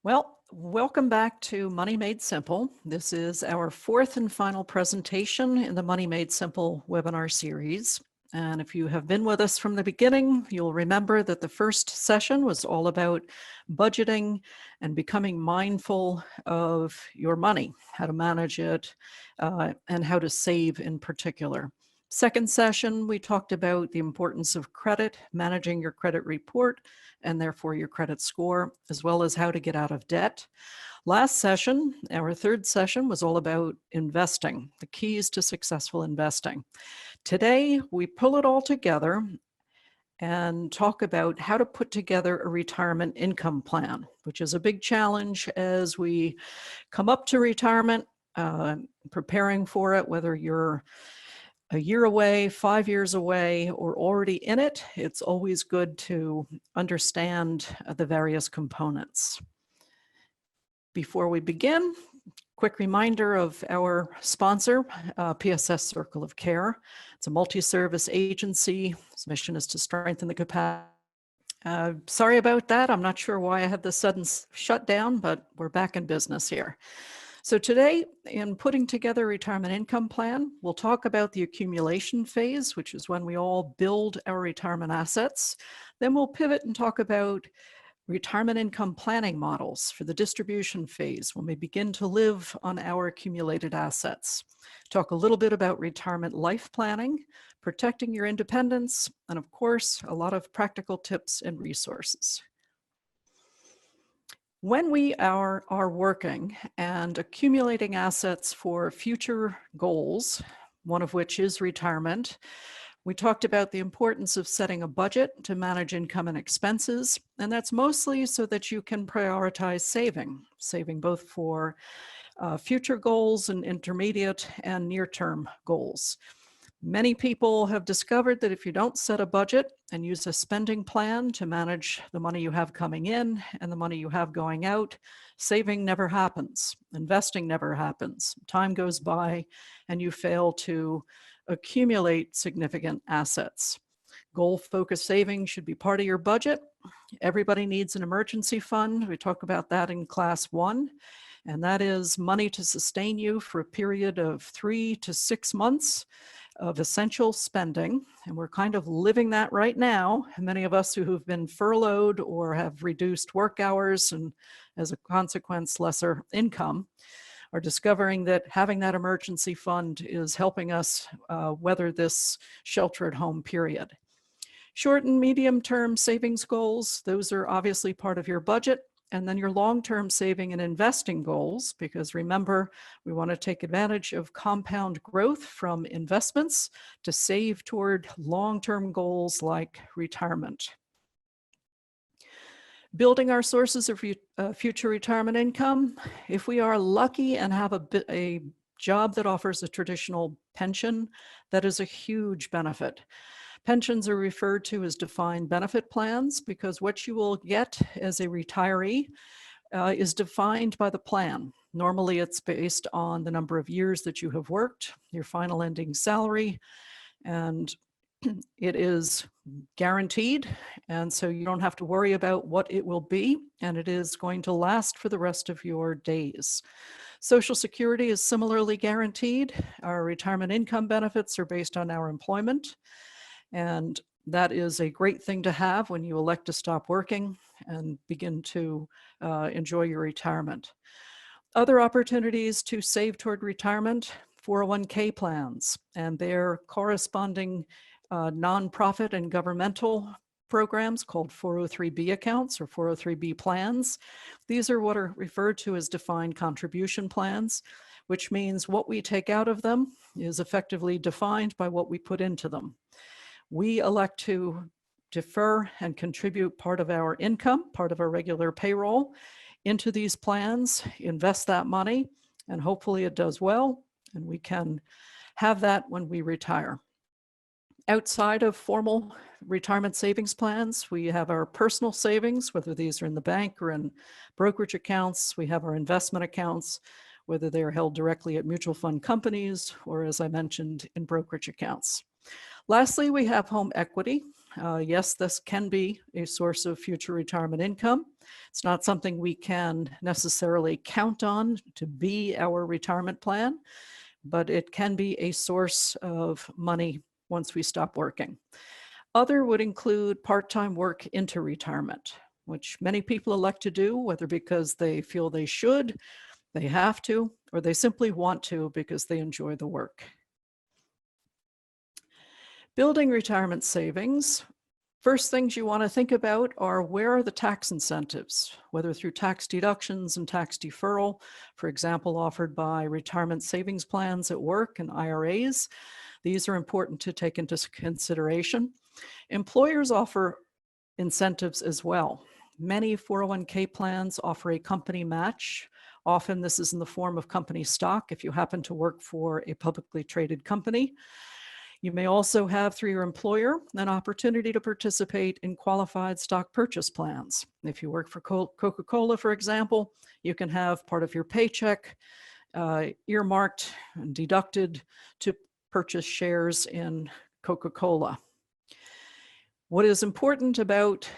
Well, welcome back to Money Made Simple. This is our fourth and final presentation in the Money Made Simple webinar series. And if you have been with us from the beginning, you'll remember that the first session was all about budgeting and becoming mindful of your money, how to manage it, and how to save in particular. Second session, we talked about the importance of credit, managing your credit report, and therefore your credit score, as well as how to get out of debt. Last session, our third session, was all about investing, the keys to successful investing. Today, we pull it all together and talk about how to put together a retirement income plan, which is a big challenge as we come up to retirement, preparing for it, whether you're a year away, 5 years away, or already in it. It's always good to understand the various components. Before we begin, quick reminder of our sponsor, PSS Circle of Care. It's a multi-service agency. Its mission is to strengthen the capacity. Sorry about that. I'm not sure why I had this sudden shutdown, but we're back in business here. So today, in putting together a retirement income plan, we'll talk about the accumulation phase, which is when we all build our retirement assets. Then we'll pivot and talk about retirement income planning models for the distribution phase when we begin to live on our accumulated assets. Talk a little bit about retirement life planning, protecting your independence, and of course, a lot of practical tips and resources. When we are working and accumulating assets for future goals, one of which is retirement, we talked about the importance of setting a budget to manage income and expenses, and that's mostly so that you can prioritize saving both for future goals and intermediate and near-term goals. Many people have discovered that if you don't set a budget and use a spending plan to manage the money you have coming in and the money you have going out, saving never happens, investing never happens. Time goes by and you fail to accumulate significant assets. Goal-focused saving should be part of your budget. Everybody needs an emergency fund. We talk about that in class 1. And that is money to sustain you for a period of 3 to 6 months of essential spending. And we're kind of living that right now. Many of us who have been furloughed or have reduced work hours and as a consequence, lesser income, are discovering that having that emergency fund is helping us weather this shelter at home period. Short and medium term savings goals, those are obviously part of your budget. And then your long-term saving and investing goals, because remember, we want to take advantage of compound growth from investments to save toward long-term goals like retirement. Building our sources of future retirement income. If we are lucky and have a job that offers a traditional pension, that is a huge benefit. Pensions are referred to as defined benefit plans because what you will get as a retiree is defined by the plan. Normally, it's based on the number of years that you have worked, your final ending salary, and it is guaranteed. And so you don't have to worry about what it will be, and it is going to last for the rest of your days. Social Security is similarly guaranteed. Our retirement income benefits are based on our employment. And that is a great thing to have when you elect to stop working and begin to enjoy your retirement. Other opportunities to save toward retirement, 401k plans and their corresponding nonprofit and governmental programs called 403b accounts or 403b plans. These are what are referred to as defined contribution plans, which means what we take out of them is effectively defined by what we put into them. We elect to defer and contribute part of our income, part of our regular payroll, into these plans, invest that money, and hopefully it does well, and we can have that when we retire. Outside of formal retirement savings plans, we have our personal savings, whether these are in the bank or in brokerage accounts. We have our investment accounts, whether they're held directly at mutual fund companies or, as I mentioned, in brokerage accounts. Lastly, we have home equity, Yes, this can be a source of future retirement income. It's not something we can necessarily count on to be our retirement plan, but it can be a source of money once we stop working. Other would include part-time work into retirement, which many people elect to do, whether because they feel they should, they have to, or they simply want to because they enjoy the work. Building retirement savings. First things you want to think about are, where are the tax incentives, whether through tax deductions and tax deferral, for example, offered by retirement savings plans at work and IRAs. These are important to take into consideration. Employers offer incentives as well. Many 401k plans offer a company match. Often this is in the form of company stock if you happen to work for a publicly traded company. You may also have, through your employer, an opportunity to participate in qualified stock purchase plans. If you work for Coca-Cola, for example, you can have part of your paycheck earmarked and deducted to purchase shares in Coca-Cola. What is important about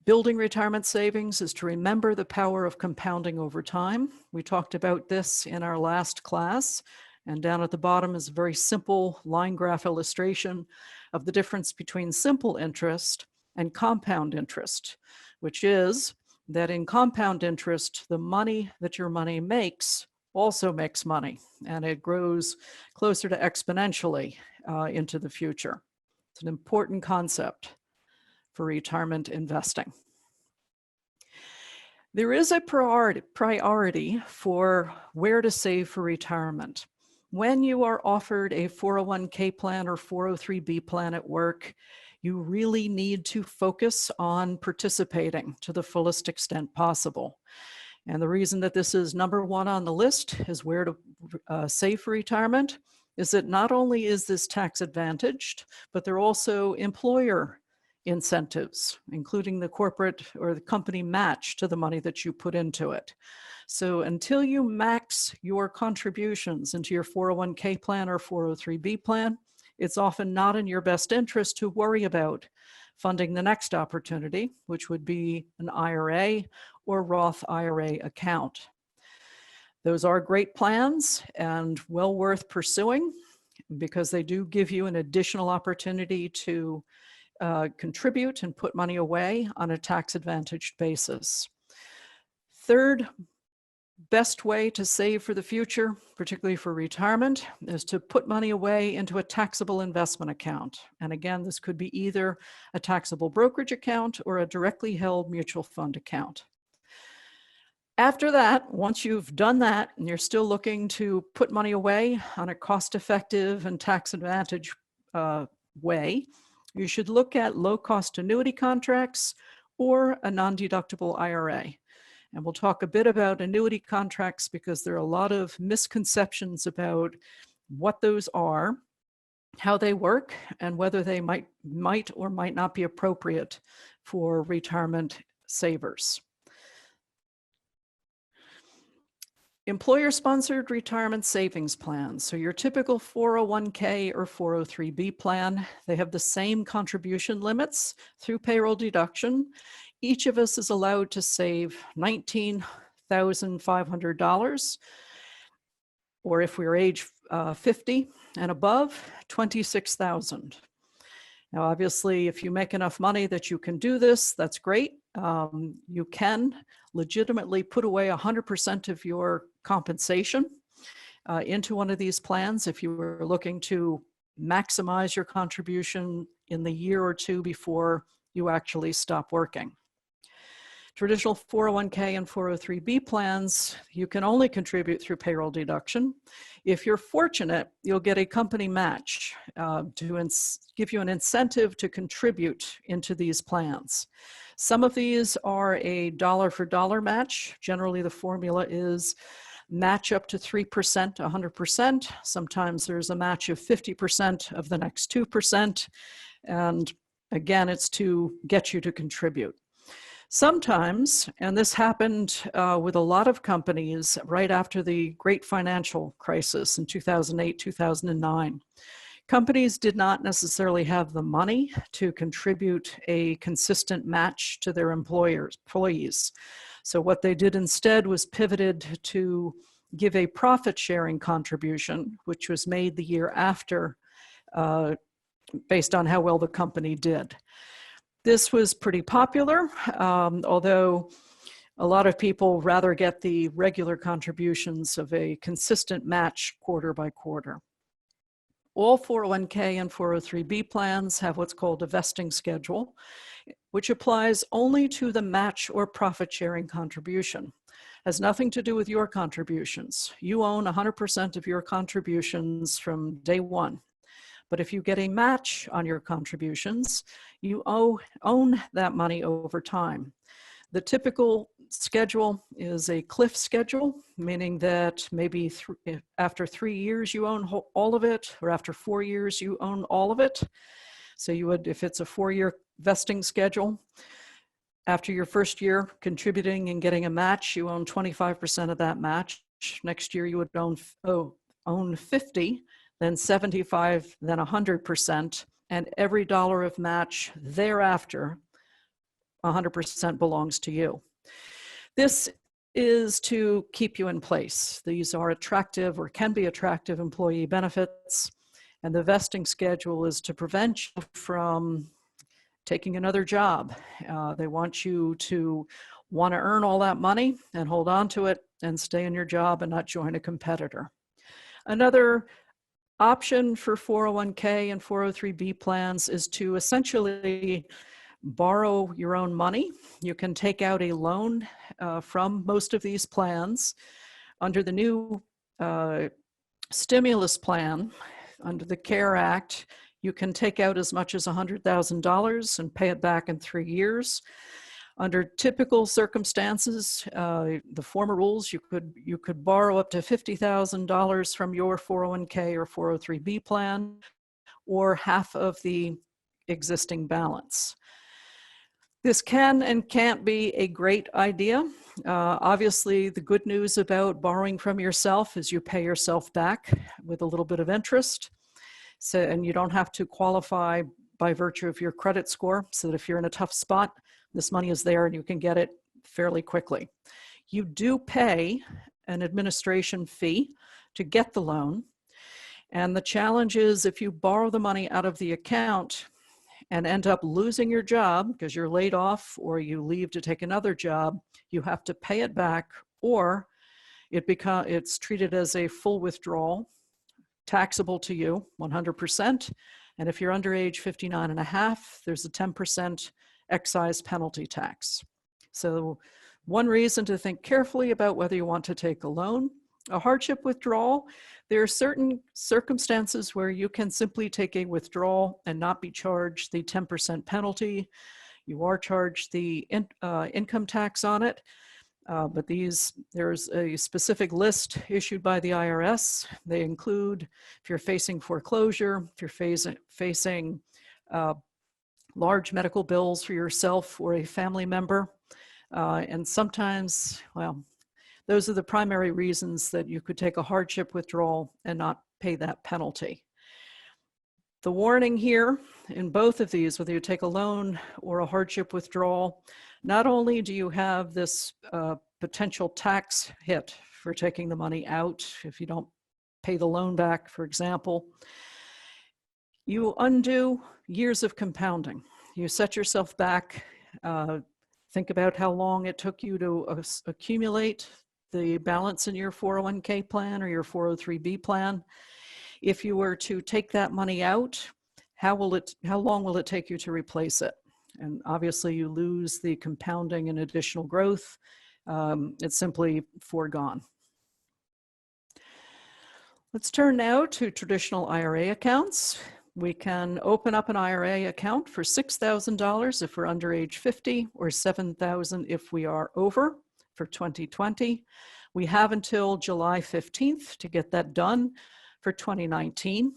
building retirement savings is to remember the power of compounding over time. We talked about this in our last class. And down at the bottom is a very simple line graph illustration of the difference between simple interest and compound interest, which is that in compound interest, the money that your money makes also makes money, and it grows closer to exponentially into the future. It's an important concept for retirement investing. There is a priority for where to save for retirement. When you are offered a 401k plan or 403b plan at work, you really need to focus on participating to the fullest extent possible. And the reason that this is number one on the list is where to save for retirement is that not only is this tax advantaged, but there are also employer incentives, including the corporate or the company match to the money that you put into it. So until you max your contributions into your 401k plan or 403b plan, it's often not in your best interest to worry about funding the next opportunity, which would be an IRA or Roth IRA account. Those are great plans and well worth pursuing because they do give you an additional opportunity to contribute and put money away on a tax-advantaged basis. Third best way to save for the future, particularly for retirement, is to put money away into a taxable investment account. And again, this could be either a taxable brokerage account or a directly held mutual fund account. After that, once you've done that and you're still looking to put money away on a cost-effective and tax-advantaged way, you should look at low-cost annuity contracts or a non-deductible IRA. And we'll talk a bit about annuity contracts because there are a lot of misconceptions about what those are, how they work, and whether they might or might not be appropriate for retirement savers. Employer-sponsored retirement savings plans. So your typical 401k or 403b plan, they have the same contribution limits through payroll deduction. Each of us is allowed to save $19,500, or if we're age 50 and above, $26,000. Now, obviously, if you make enough money that you can do this, that's great. You can legitimately put away 100% of your compensation into one of these plans if you were looking to maximize your contribution in the year or two before you actually stop working. Traditional 401k and 403b plans, you can only contribute through payroll deduction. If you're fortunate, you'll get a company match to give you an incentive to contribute into these plans. Some of these are a dollar-for-dollar match. Generally, the formula is match up to 3%, 100%. Sometimes there's a match of 50% of the next 2%. And again, it's to get you to contribute. Sometimes, and this happened with a lot of companies right after the great financial crisis in 2008, 2009, Companies did not necessarily have the money to contribute a consistent match to their employees. So what they did instead was pivoted to give a profit sharing contribution, which was made the year after, based on how well the company did. This was pretty popular, although a lot of people rather get the regular contributions of a consistent match quarter by quarter. All 401k and 403b plans have what's called a vesting schedule, which applies only to the match or profit sharing contribution. Has nothing to do with your contributions. You own 100% of your contributions from day one. But if you get a match on your contributions, you own that money over time. The typical schedule is a cliff schedule, meaning that maybe after 3 years you own all of it, or after 4 years you own all of it. So you would, if it's a 4-year vesting schedule, after your first year contributing and getting a match, you own 25% of that match. Next year you would own 50, then 75, then 100%, and every dollar of match thereafter, 100% belongs to you. This is to keep you in place. These are attractive or can be attractive employee benefits, and the vesting schedule is to prevent you from taking another job. They want you to want to earn all that money and hold on to it and stay in your job and not join a competitor. Another option for 401k and 403b plans is to essentially borrow your own money. You can take out a loan from most of these plans. Under the new stimulus plan, under the CARE Act, you can take out as much as $100,000 and pay it back in 3 years. Under typical circumstances, the former rules, you could borrow up to $50,000 from your 401k or 403b plan, or half of the existing balance. This can and can't be a great idea. Obviously, the good news about borrowing from yourself is you pay yourself back with a little bit of interest. So, and you don't have to qualify by virtue of your credit score, so that if you're in a tough spot, this money is there and you can get it fairly quickly. You do pay an administration fee to get the loan. And the challenge is if you borrow the money out of the account and end up losing your job because you're laid off or you leave to take another job, you have to pay it back, or it's treated as a full withdrawal, taxable to you 100%. And if you're under age 59 and a half, there's a 10% excise penalty tax. So one reason to think carefully about whether you want to take a loan. A hardship withdrawal, there are certain circumstances where you can simply take a withdrawal and not be charged the 10% penalty. You are charged the income tax on it, but there's a specific list issued by the IRS. They include if you're facing foreclosure, if you're facing large medical bills for yourself or a family member, and sometimes, well, those are the primary reasons that you could take a hardship withdrawal and not pay that penalty. The warning here in both of these, whether you take a loan or a hardship withdrawal, not only do you have this potential tax hit for taking the money out if you don't pay the loan back, for example, you undo years of compounding. You set yourself back. Think about how long it took you to accumulate the balance in your 401k plan or your 403b plan. If you were to take that money out, how long will it take you to replace it? And obviously you lose the compounding and additional growth. It's simply foregone. Let's turn now to traditional IRA accounts. We can open up an IRA account for $6,000 if we're under age 50, or $7,000 if we are over, for 2020. We have until July 15th to get that done for 2019,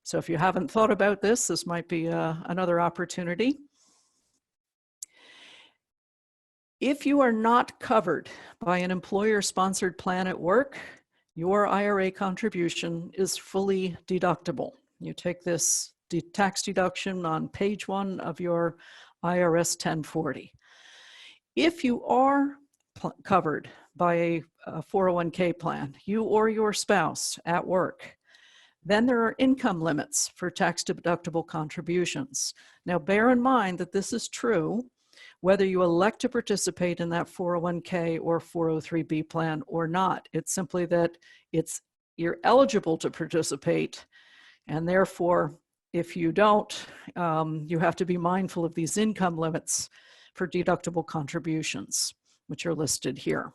so if you haven't thought about this might be another opportunity. If you are not covered by an employer-sponsored plan at work, your IRA contribution is fully deductible. You take this tax deduction on page 1 of your IRS 1040. If you are covered by a 401k plan, you or your spouse at work, then there are income limits for tax-deductible contributions. Now, bear in mind that this is true whether you elect to participate in that 401k or 403b plan or not. It's simply that you're eligible to participate, and therefore, if you don't, you have to be mindful of these income limits for deductible contributions, which are listed here.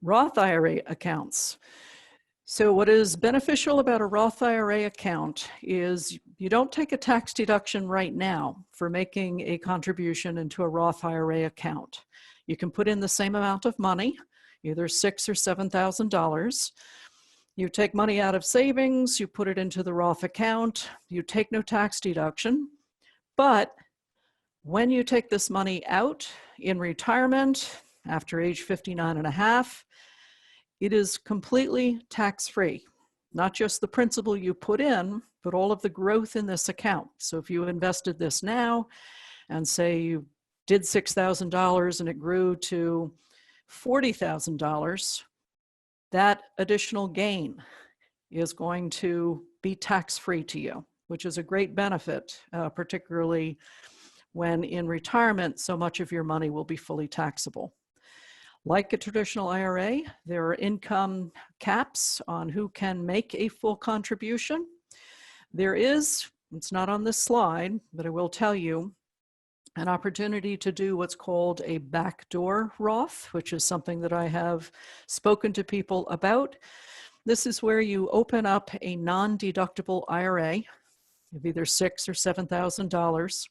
Roth IRA accounts. So what is beneficial about a Roth IRA account is you don't take a tax deduction right now for making a contribution into a Roth IRA account. You can put in the same amount of money, either $6,000 or $7,000. You take money out of savings, you put it into the Roth account, you take no tax deduction. But when you take this money out in retirement after age 59 and a half, it is completely tax-free. Not just the principal you put in, but all of the growth in this account. So if you invested this now and say you did $6,000 and it grew to $40,000, that additional gain is going to be tax-free to you, which is a great benefit, particularly when in retirement, so much of your money will be fully taxable. Like a traditional IRA, there are income caps on who can make a full contribution. There is, it's not on this slide, but I will tell you, an opportunity to do what's called a backdoor Roth, which is something that I have spoken to people about. This is where you open up a non-deductible IRA of either $6,000 or $7,000,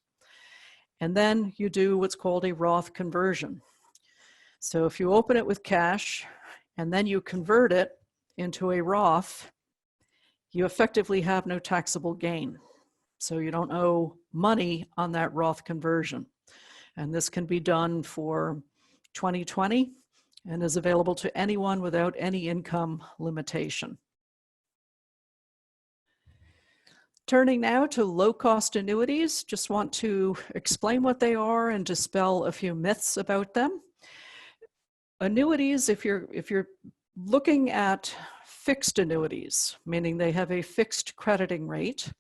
and then you do what's called a Roth conversion. So if you open it with cash and then you convert it into a Roth, you effectively have no taxable gain. So you don't owe money on that Roth conversion. And this can be done for 2020 and is available to anyone without any income limitation. Turning now to low-cost annuities, just want to explain what they are and dispel a few myths about them. Annuities, if you're looking at fixed annuities, meaning they have a fixed crediting rate,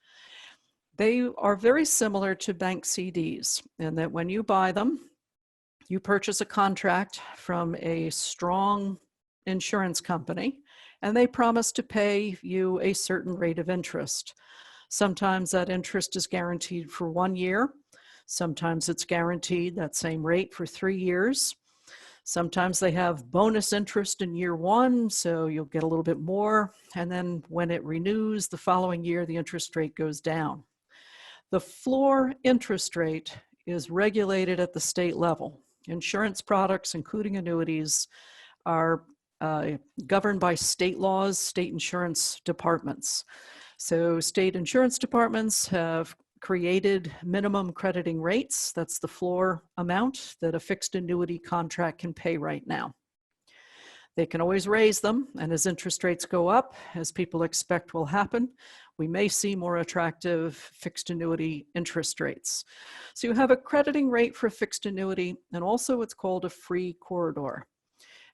they are very similar to bank CDs in that when you buy them, you purchase a contract from a strong insurance company, and they promise to pay you a certain rate of interest. Sometimes that interest is guaranteed for 1 year. Sometimes it's guaranteed that same rate for 3 years. Sometimes they have bonus interest in year 1, so you'll get a little bit more. And then when it renews the following year, the interest rate goes down. The floor interest rate is regulated at the state level. Insurance products, including annuities, are governed by state laws, state insurance departments. So state insurance departments have created minimum crediting rates. That's the floor amount that a fixed annuity contract can pay right now. They can always raise them, and as interest rates go up, as people expect will happen, we may see more attractive fixed annuity interest rates. So you have a crediting rate for a fixed annuity and also what's called a free corridor.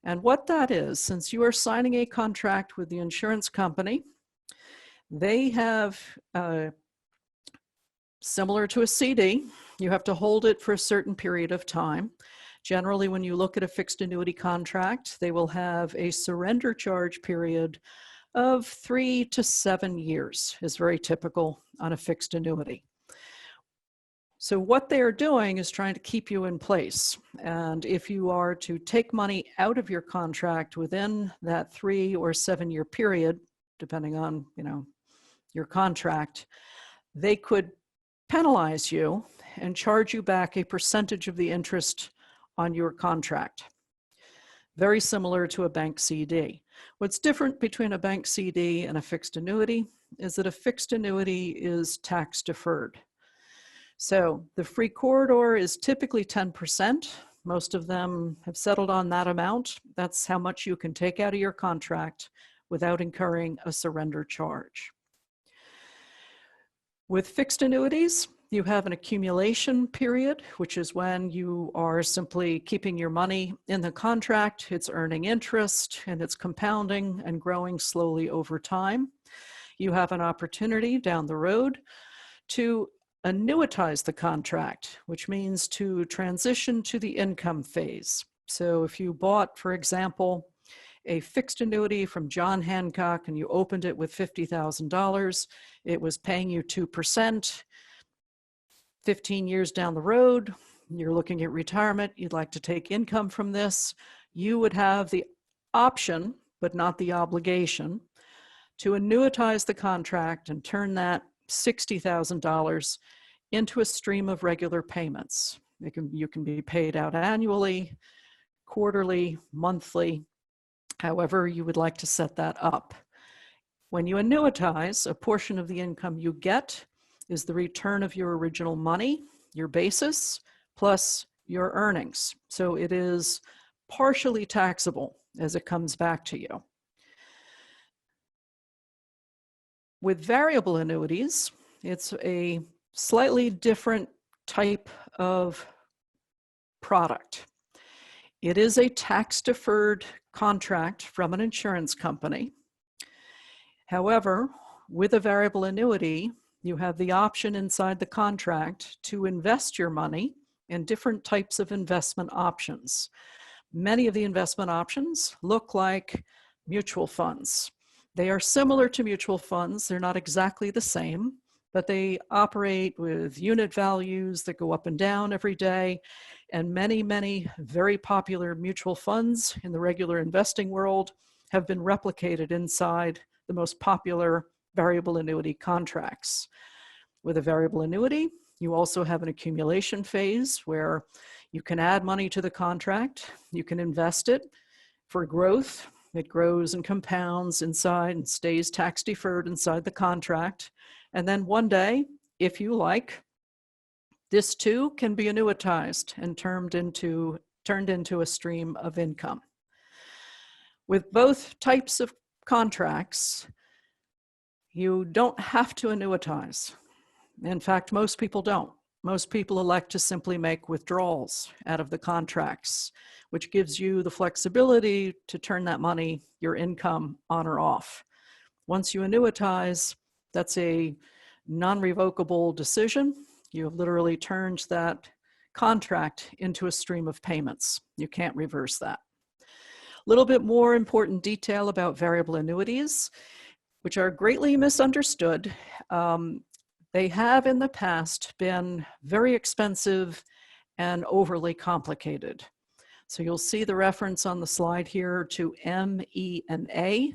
And what that is, since you are signing a contract with the insurance company, they have similar to a CD, you have to hold it for a certain period of time. Generally, when you look at a fixed annuity contract, they will have a surrender charge period of 3 to 7 years, is very typical on a fixed annuity. So what they are doing is trying to keep you in place. And if you are to take money out of your contract within that 3 or 7 year period, depending on, your contract, they could penalize you and charge you back a percentage of the interest on your contract. Very similar to a bank CD. What's different between a bank CD and a fixed annuity is that a fixed annuity is tax deferred. So the free corridor is typically 10%. Most of them have settled on that amount. That's how much you can take out of your contract without incurring a surrender charge. With fixed annuities, you have an accumulation period, which is when you are simply keeping your money in the contract, it's earning interest, and it's compounding and growing slowly over time. You have an opportunity down the road to annuitize the contract, which means to transition to the income phase. So if you bought, for example, a fixed annuity from John Hancock and you opened it with $50,000, it was paying you 2%. 15 years down the road, you're looking at retirement, you'd like to take income from this, you would have the option, but not the obligation, to annuitize the contract and turn that $60,000 into a stream of regular payments. You can be paid out annually, quarterly, monthly, however you would like to set that up. When you annuitize, a portion of the income you get is the return of your original money, your basis, plus your earnings. So it is partially taxable as it comes back to you. With variable annuities, it's a slightly different type of product. It is a tax-deferred contract from an insurance company. However, with a variable annuity, you have the option inside the contract to invest your money in different types of investment options. Many of the investment options look like mutual funds. They are similar to mutual funds. They're not exactly the same, but they operate with unit values that go up and down every day. And many, many very popular mutual funds in the regular investing world have been replicated inside the most popular variable annuity contracts. With a variable annuity, you also have an accumulation phase where you can add money to the contract, you can invest it for growth. It grows and compounds inside and stays tax deferred inside the contract. And then one day, if you like, this too can be annuitized and turned into a stream of income. With both types of contracts, you don't have to annuitize. In fact, most people don't. Most people elect to simply make withdrawals out of the contracts, which gives you the flexibility to turn that money, your income, on or off. Once you annuitize, that's a non-revocable decision. You have literally turned that contract into a stream of payments. You can't reverse that. A little bit more important detail about variable annuities, which are greatly misunderstood. They have in the past been very expensive and overly complicated. So you'll see the reference on the slide here to M, E, and A.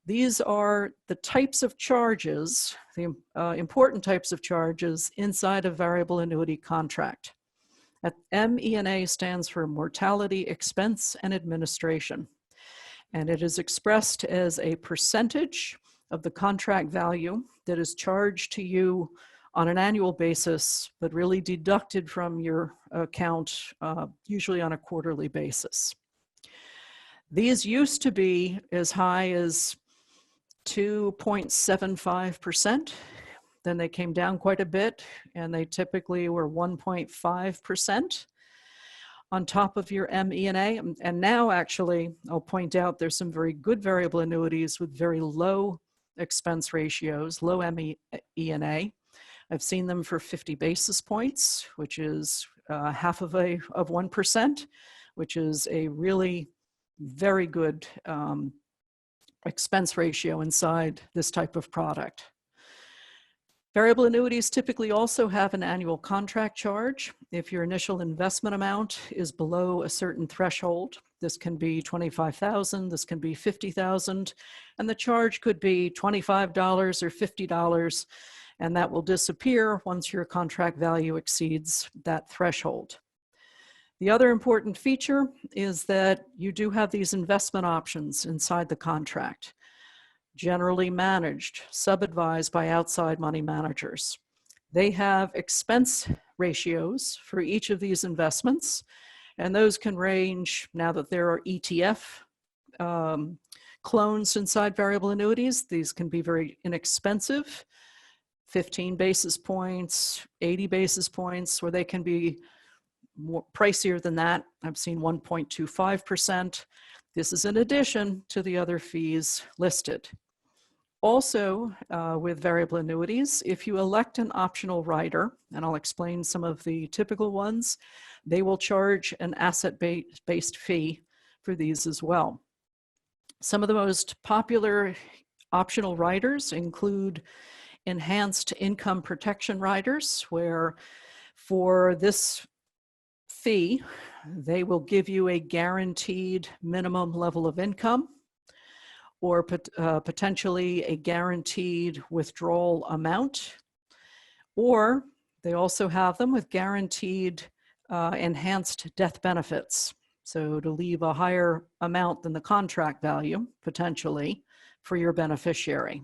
These are the types of charges, the important types of charges inside a variable annuity contract. M, E, and A stands for mortality, expense, and administration. And it is expressed as a percentage of the contract value that is charged to you on an annual basis, but really deducted from your account, usually on a quarterly basis. These used to be as high as 2.75%. Then they came down quite a bit, and they typically were 1.5% on top of your M, E, and A. And now, actually, I'll point out there's some very good variable annuities with very low expense ratios, low M, E, and A. I've seen them for 50 basis points, which is half of 1%, which is a really very good expense ratio inside this type of product. Variable annuities typically also have an annual contract charge. If your initial investment amount is below a certain threshold, this can be $25,000, this can be $50,000, and the charge could be $25 or $50, and that will disappear once your contract value exceeds that threshold. The other important feature is that you do have these investment options inside the contract, generally managed, sub-advised by outside money managers. They have expense ratios for each of these investments, and those can range, now that there are ETF clones inside variable annuities. These can be very inexpensive, 15 basis points, 80 basis points, or they can be more pricier than that. I've seen 1.25%. This is in addition to the other fees listed. Also, with variable annuities, if you elect an optional rider, and I'll explain some of the typical ones, they will charge an asset-based fee for these as well. Some of the most popular optional riders include enhanced income protection riders, where for this fee, they will give you a guaranteed minimum level of income, or potentially a guaranteed withdrawal amount, or they also have them with guaranteed enhanced death benefits. So to leave a higher amount than the contract value, potentially, for your beneficiary.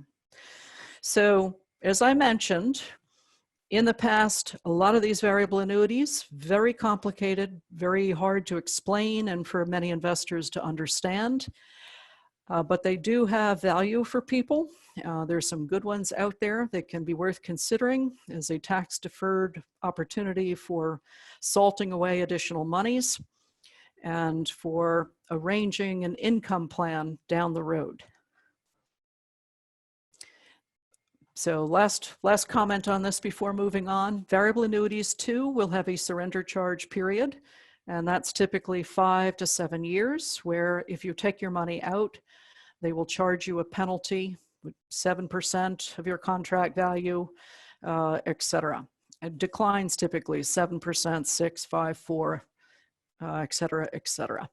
So as I mentioned, in the past, a lot of these variable annuities, very complicated, very hard to explain, and for many investors to understand. But they do have value for people. There's some good ones out there that can be worth considering as a tax-deferred opportunity for salting away additional monies and for arranging an income plan down the road. So last comment on this before moving on. Variable annuities too will have a surrender charge period, and that's typically 5 to 7 years, where if you take your money out, they will charge you a penalty with 7% of your contract value, etc. It declines typically 7%, 6, 5, 4, etc., etc.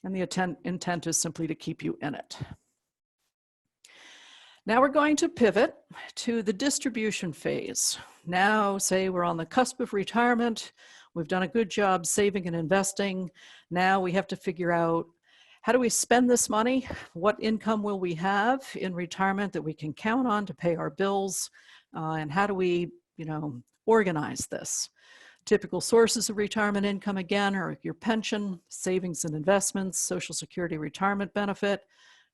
And the intent is simply to keep you in it. Now we're going to pivot to the distribution phase. Now, say we're on the cusp of retirement, we've done a good job saving and investing. Now we have to figure out, how do we spend this money? What income will we have in retirement that we can count on to pay our bills? And how do we, organize this? Typical sources of retirement income, again, are your pension, savings and investments, Social Security retirement benefit,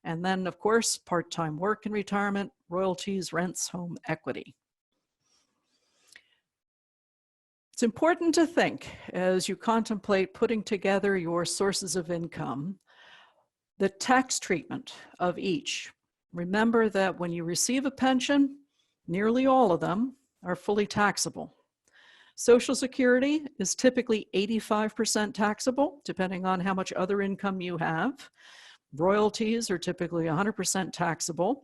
and then, of course, part-time work in retirement, royalties, rents, home equity. It's important to think, as you contemplate putting together your sources of income, the tax treatment of each. Remember that when you receive a pension, nearly all of them are fully taxable. Social Security is typically 85% taxable, depending on how much other income you have. Royalties are typically 100% taxable.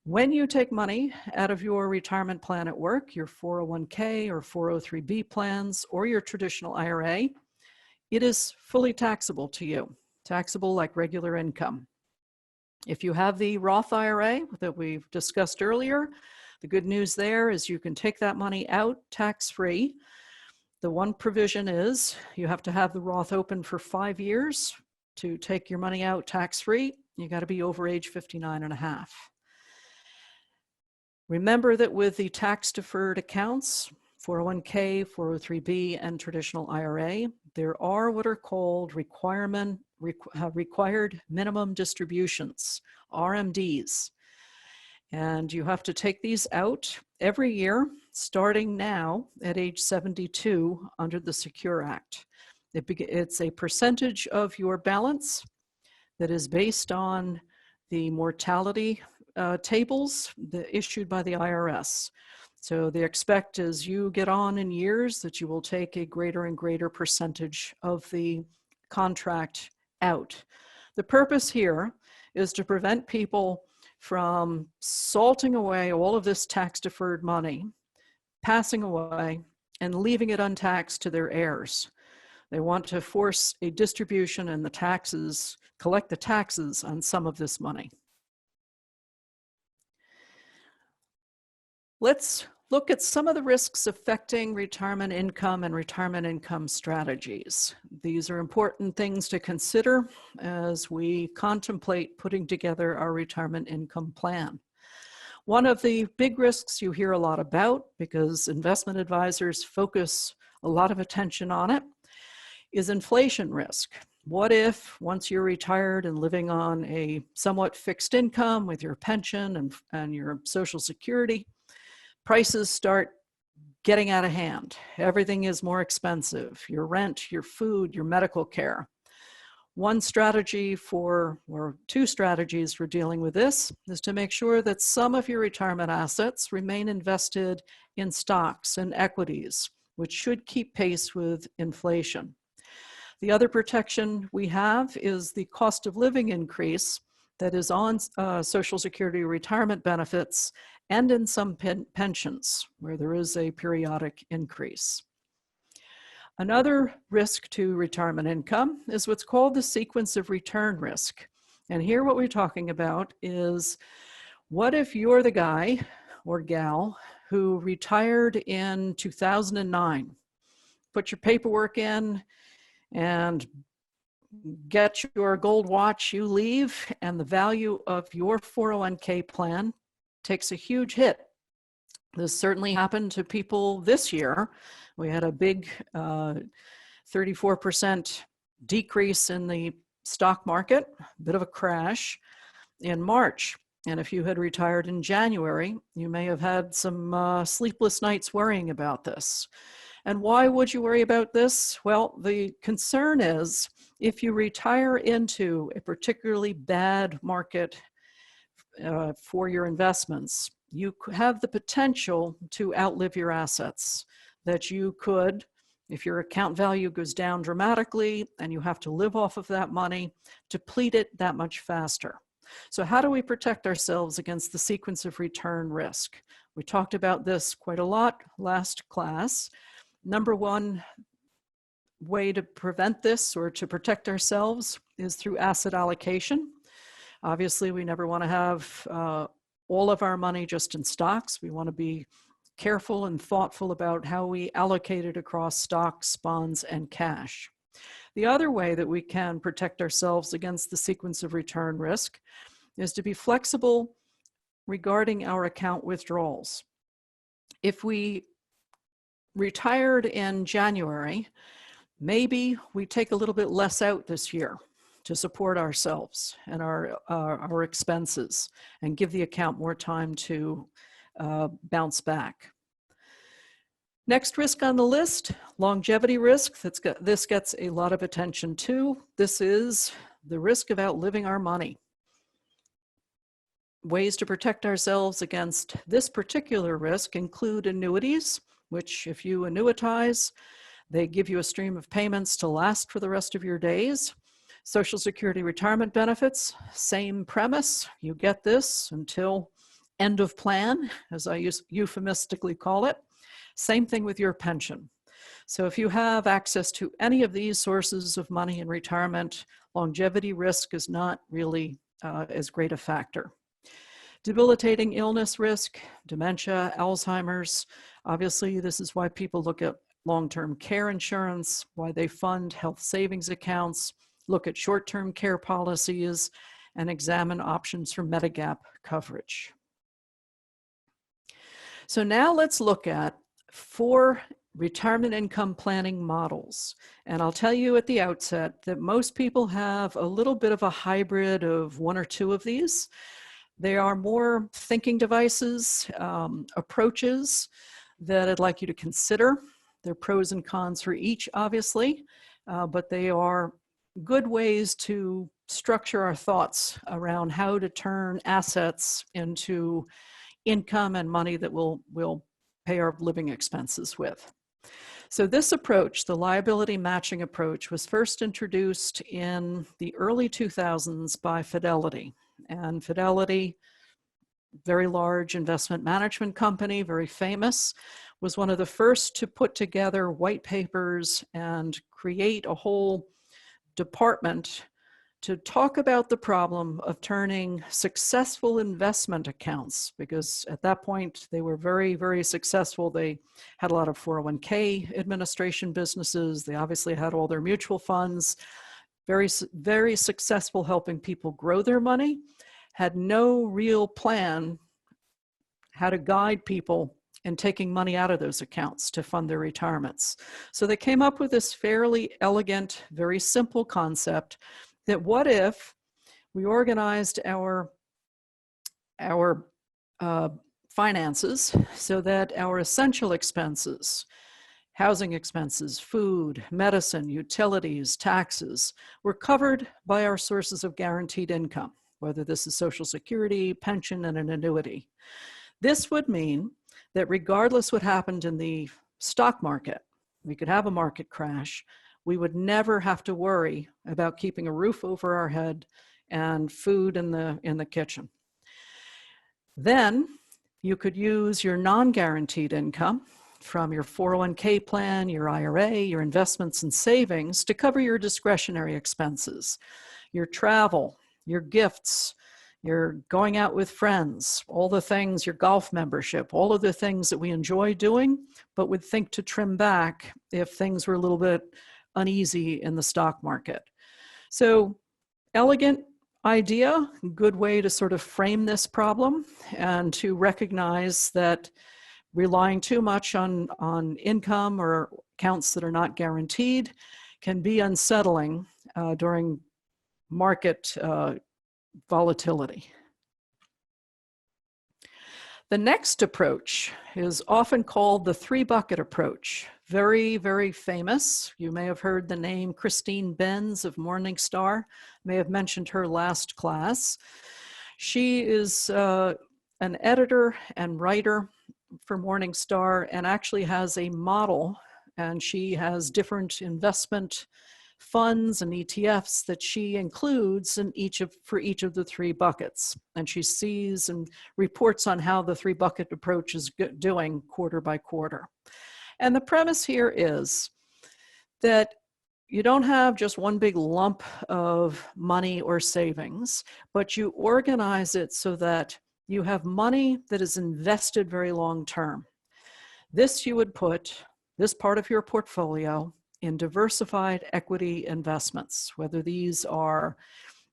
When you take money out of your retirement plan at work, your 401k or 403b plans, or your traditional IRA, it is fully taxable to you, taxable like regular income. If you have the Roth IRA that we've discussed earlier, the good news there is you can take that money out tax-free. The one provision is you have to have the Roth open for 5 years to take your money out tax-free. You got to be over age 59 and a half. Remember that with the tax-deferred accounts, 401k, 403b, and traditional IRA, there are what are called required minimum distributions, RMDs. And you have to take these out every year, starting now at age 72 under the Secure Act. It's a percentage of your balance that is based on the mortality tables issued by the IRS. So they expect as you get on in years that you will take a greater and greater percentage of the contract out. The purpose here is to prevent people from salting away all of this tax-deferred money, passing away, and leaving it untaxed to their heirs. They want to force a distribution and collect the taxes on some of this money. Let's look at some of the risks affecting retirement income and retirement income strategies. These are important things to consider as we contemplate putting together our retirement income plan. One of the big risks you hear a lot about, because investment advisors focus a lot of attention on it, is inflation risk. What if once you're retired and living on a somewhat fixed income with your pension and your Social Security, prices start getting out of hand. Everything is more expensive. Your rent, your food, your medical care. One strategy or two strategies for dealing with this is to make sure that some of your retirement assets remain invested in stocks and equities, which should keep pace with inflation. The other protection we have is the cost of living increase that is on Social Security retirement benefits and in some pensions, where there is a periodic increase. Another risk to retirement income is what's called the sequence of return risk. And here what we're talking about is, what if you're the guy or gal who retired in 2009, put your paperwork in and get your gold watch, you leave, and the value of your 401k plan takes a huge hit. This certainly happened to people this year. We had a big 34% decrease in the stock market, a bit of a crash in March. And if you had retired in January, you may have had some sleepless nights worrying about this. And why would you worry about this? Well, the concern is if you retire into a particularly bad market for your investments, you have the potential to outlive your assets, that you could, if your account value goes down dramatically and you have to live off of that money, deplete it that much faster. So how do we protect ourselves against the sequence of return risk? We talked about this quite a lot last class. Number one way to prevent this or to protect ourselves is through asset allocation. Obviously, we never want to have all of our money just in stocks. We want to be careful and thoughtful about how we allocate it across stocks, bonds, and cash. The other way that we can protect ourselves against the sequence of return risk is to be flexible regarding our account withdrawals. If we retired in January, maybe we take a little bit less out this year to support ourselves and our expenses and give the account more time to bounce back. Next risk on the list, longevity risk. This gets a lot of attention too. This is the risk of outliving our money. Ways to protect ourselves against this particular risk include annuities, which if you annuitize, they give you a stream of payments to last for the rest of your days. Social Security retirement benefits, same premise. You get this until end of plan, as I euphemistically call it. Same thing with your pension. So if you have access to any of these sources of money in retirement, longevity risk is not really as great a factor. Debilitating illness risk, dementia, Alzheimer's. Obviously, this is why people look at long-term care insurance, why they fund health savings accounts, look at short-term care policies, and examine options for Medigap coverage. So now let's look at 4 retirement income planning models. And I'll tell you at the outset that most people have a little bit of a hybrid of 1 or 2 of these. They are more thinking devices, approaches that I'd like you to consider. There are pros and cons for each, obviously, but they are good ways to structure our thoughts around how to turn assets into income and money that we'll pay our living expenses with. So this approach, the liability matching approach, was first introduced in the early 2000s by Fidelity. And Fidelity, very large investment management company, very famous, was one of the first to put together white papers and create a whole department to talk about the problem of turning successful investment accounts, because at that point they were very, very successful. They had a lot of 401k administration businesses. They obviously had all their mutual funds, very, very successful helping people grow their money, had no real plan how to guide people and taking money out of those accounts to fund their retirements. So they came up with this fairly elegant, very simple concept that what if we organized our finances so that our essential expenses, housing expenses, food, medicine, utilities, taxes, were covered by our sources of guaranteed income, whether this is Social Security, pension, and an annuity. This would mean that regardless what happened in the stock market, we could have a market crash, we would never have to worry about keeping a roof over our head and food in the kitchen. Then you could use your non-guaranteed income from your 401k plan, your IRA, your investments and savings to cover your discretionary expenses, your travel, your gifts, your going out with friends, all the things, your golf membership, all of the things that we enjoy doing, but would think to trim back if things were a little bit uneasy in the stock market. So elegant idea, good way to sort of frame this problem and to recognize that relying too much on income or accounts that are not guaranteed can be unsettling during market volatility. The next approach is often called the three-bucket approach. Very, very famous. You may have heard the name Christine Benz of Morningstar. May have mentioned her last class. She is an editor and writer for Morningstar and actually has a model, and she has different investment funds and ETFs that she includes for each of the three buckets. And she sees and reports on how the three-bucket approach is doing quarter by quarter. And the premise here is that you don't have just one big lump of money or savings, but you organize it so that you have money that is invested very long term. This you would put, this part of your portfolio, in diversified equity investments, whether these are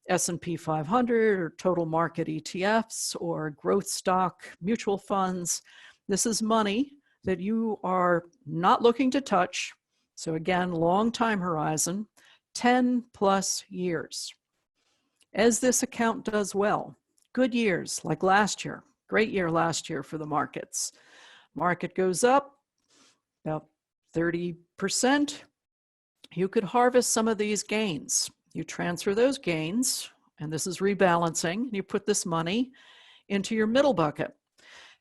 S&P 500 or total market ETFs or growth stock mutual funds. This is money that you are not looking to touch. So again, long time horizon, 10 plus years. As this account does well, good years like last year, great year last year for the markets. Market goes up about 30%. You could harvest some of these gains. You transfer those gains, and this is rebalancing. You put this money into your middle bucket.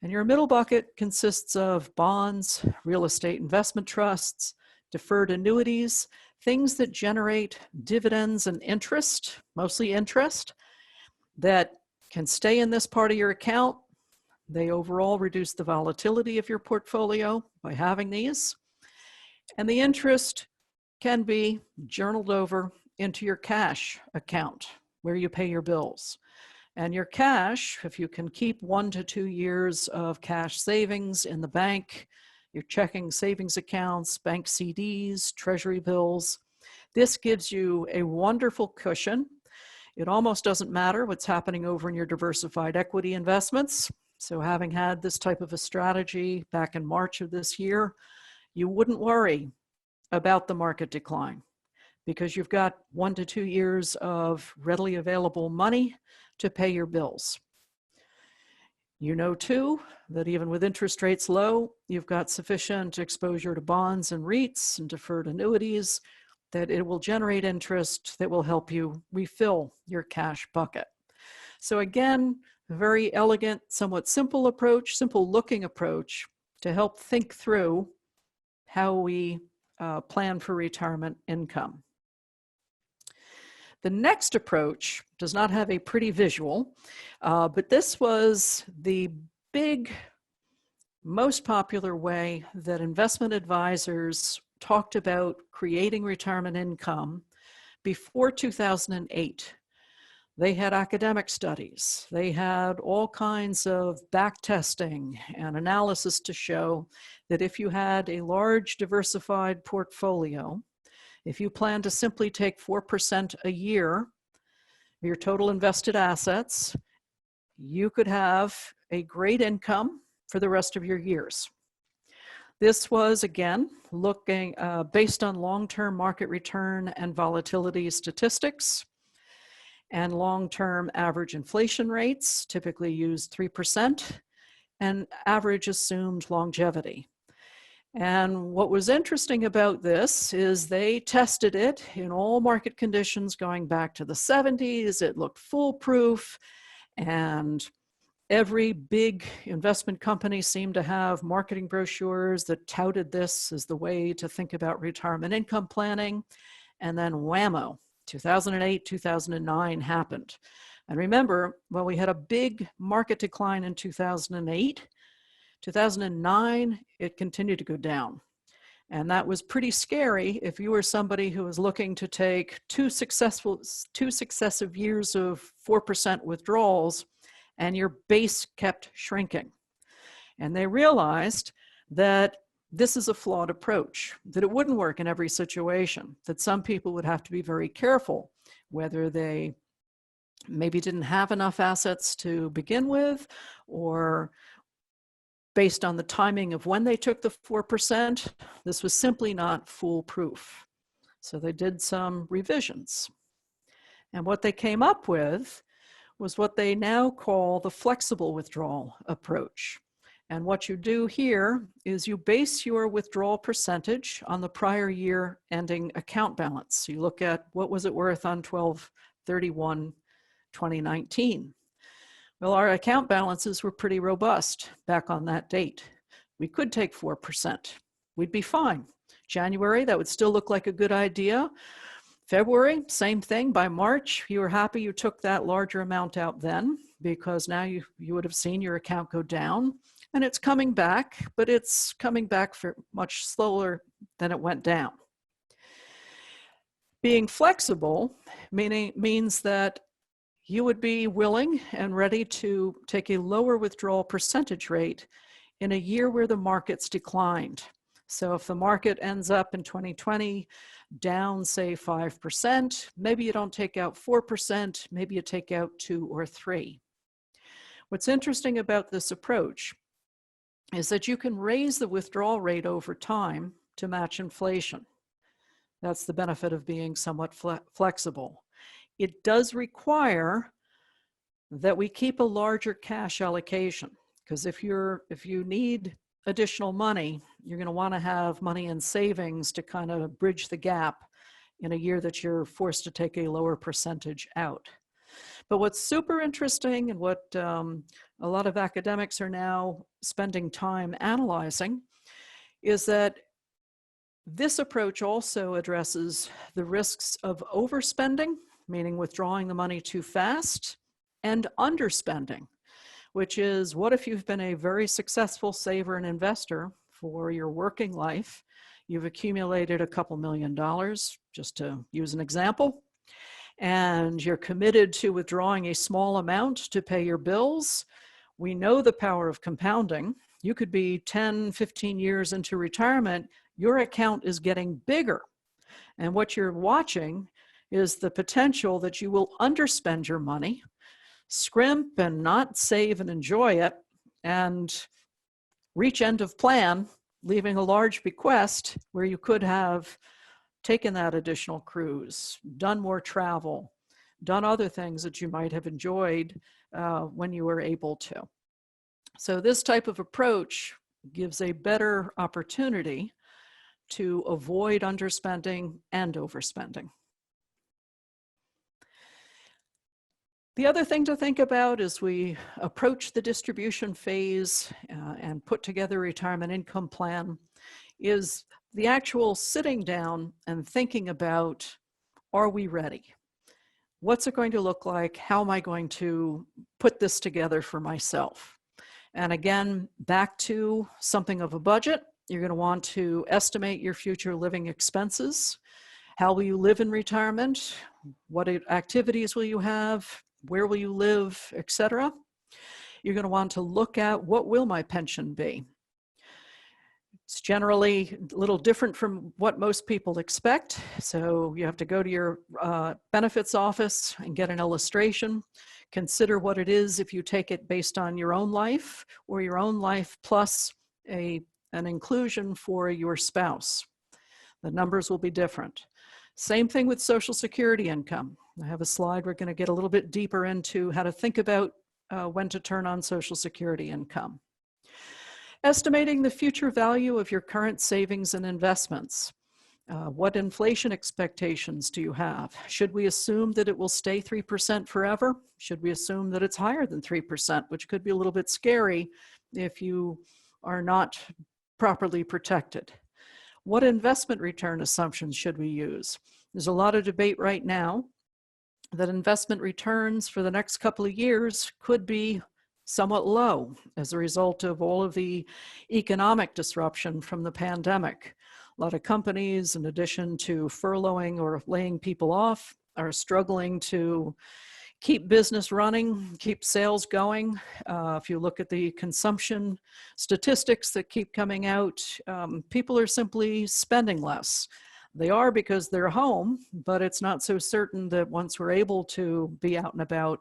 And your middle bucket consists of bonds, real estate investment trusts, deferred annuities, things that generate dividends and interest, mostly interest, that can stay in this part of your account. They overall reduce the volatility of your portfolio by having these. And the interest can be journaled over into your cash account where you pay your bills. And your cash, if you can keep 1 to 2 years of cash savings in the bank, your checking savings accounts, bank CDs, treasury bills, this gives you a wonderful cushion. It almost doesn't matter what's happening over in your diversified equity investments. So having had this type of a strategy back in March of this year, you wouldn't worry about the market decline because you've got 1 to 2 years of readily available money to pay your bills. You know too that even with interest rates low, you've got sufficient exposure to bonds and REITs and deferred annuities that it will generate interest that will help you refill your cash bucket. So again, a very elegant, somewhat simple approach, simple looking approach to help think through how we plan for retirement income. The next approach does not have a pretty visual, but this was the big, most popular way that investment advisors talked about creating retirement income before 2008. They had academic studies. They had all kinds of back testing and analysis to show that if you had a large diversified portfolio, if you plan to simply take 4% a year of your total invested assets, you could have a great income for the rest of your years. This was, again, looking based on long-term market return and volatility statistics, and long-term average inflation rates, typically used 3%, and average assumed longevity. And what was interesting about this is they tested it in all market conditions going back to the 70s. It looked foolproof, and every big investment company seemed to have marketing brochures that touted this as the way to think about retirement income planning. And then whammo, 2008, 2009 happened. And remember, well, we had a big market decline in 2008. 2009, it continued to go down. And that was pretty scary if you were somebody who was looking to take two successive years of 4% withdrawals, and your base kept shrinking. And they realized that this is a flawed approach, that it wouldn't work in every situation, that some people would have to be very careful, whether they maybe didn't have enough assets to begin with, or based on the timing of when they took the 4%, this was simply not foolproof. So they did some revisions. And what they came up with was what they now call the flexible withdrawal approach. And what you do here is you base your withdrawal percentage on the prior year ending account balance. You look at what was it worth on 12/31/2019. Well, our account balances were pretty robust back on that date. We could take 4%. We'd be fine. January, that would still look like a good idea. February, same thing. By March, you were happy you took that larger amount out then, because now you would have seen your account go down. And it's coming back, but it's coming back for much slower than it went down. Being flexible means that you would be willing and ready to take a lower withdrawal percentage rate in a year where the market's declined. So if the market ends up in 2020 down, say, 5%, maybe you don't take out 4%, maybe you take out 2 or 3. What's interesting about this approach is that you can raise the withdrawal rate over time to match inflation. That's the benefit of being somewhat flexible. It does require that we keep a larger cash allocation, because if you need additional money, you're going to want to have money in savings to kind of bridge the gap in a year that you're forced to take a lower percentage out. But what's super interesting, and what a lot of academics are now spending time analyzing, is that this approach also addresses the risks of overspending, meaning withdrawing the money too fast, and underspending, which is, what if you've been a very successful saver and investor for your working life? You've accumulated a couple $1 million, just to use an example, and you're committed to withdrawing a small amount to pay your bills. We know the power of compounding. You could be 10, 15 years into retirement, your account is getting bigger. And what you're watching is the potential that you will underspend your money, scrimp and not save and enjoy it, and reach end of plan, leaving a large bequest where you could have taken that additional cruise, done more travel, done other things that you might have enjoyed when you were able to. So this type of approach gives a better opportunity to avoid underspending and overspending. The other thing to think about as we approach the distribution phase and put together a retirement income plan is the actual sitting down and thinking about, are we ready? What's it going to look like? How am I going to put this together for myself? And again, back to something of a budget. You're going to want to estimate your future living expenses. How will you live in retirement? What activities will you have? Where will you live, etc.? You're going to want to look at, what will my pension be? It's generally a little different from what most people expect. So you have to go to your benefits office and get an illustration. Consider what it is if you take it based on your own life, or your own life plus a and inclusion for your spouse. The numbers will be different. Same thing with Social Security income. I have a slide we're going to get a little bit deeper into how to think about when to turn on Social Security income. Estimating the future value of your current savings and investments. What inflation expectations do you have? Should we assume that it will stay 3% forever? Should we assume that it's higher than 3%, which could be a little bit scary if you are not properly protected? What investment return assumptions should we use? There's a lot of debate right now that investment returns for the next couple of years could be somewhat low as a result of all of the economic disruption from the pandemic. A lot of companies, in addition to furloughing or laying people off, are struggling to keep business running, keep sales going. If you look at the consumption statistics that keep coming out, people are simply spending less. They are because they're home, but it's not so certain that once we're able to be out and about,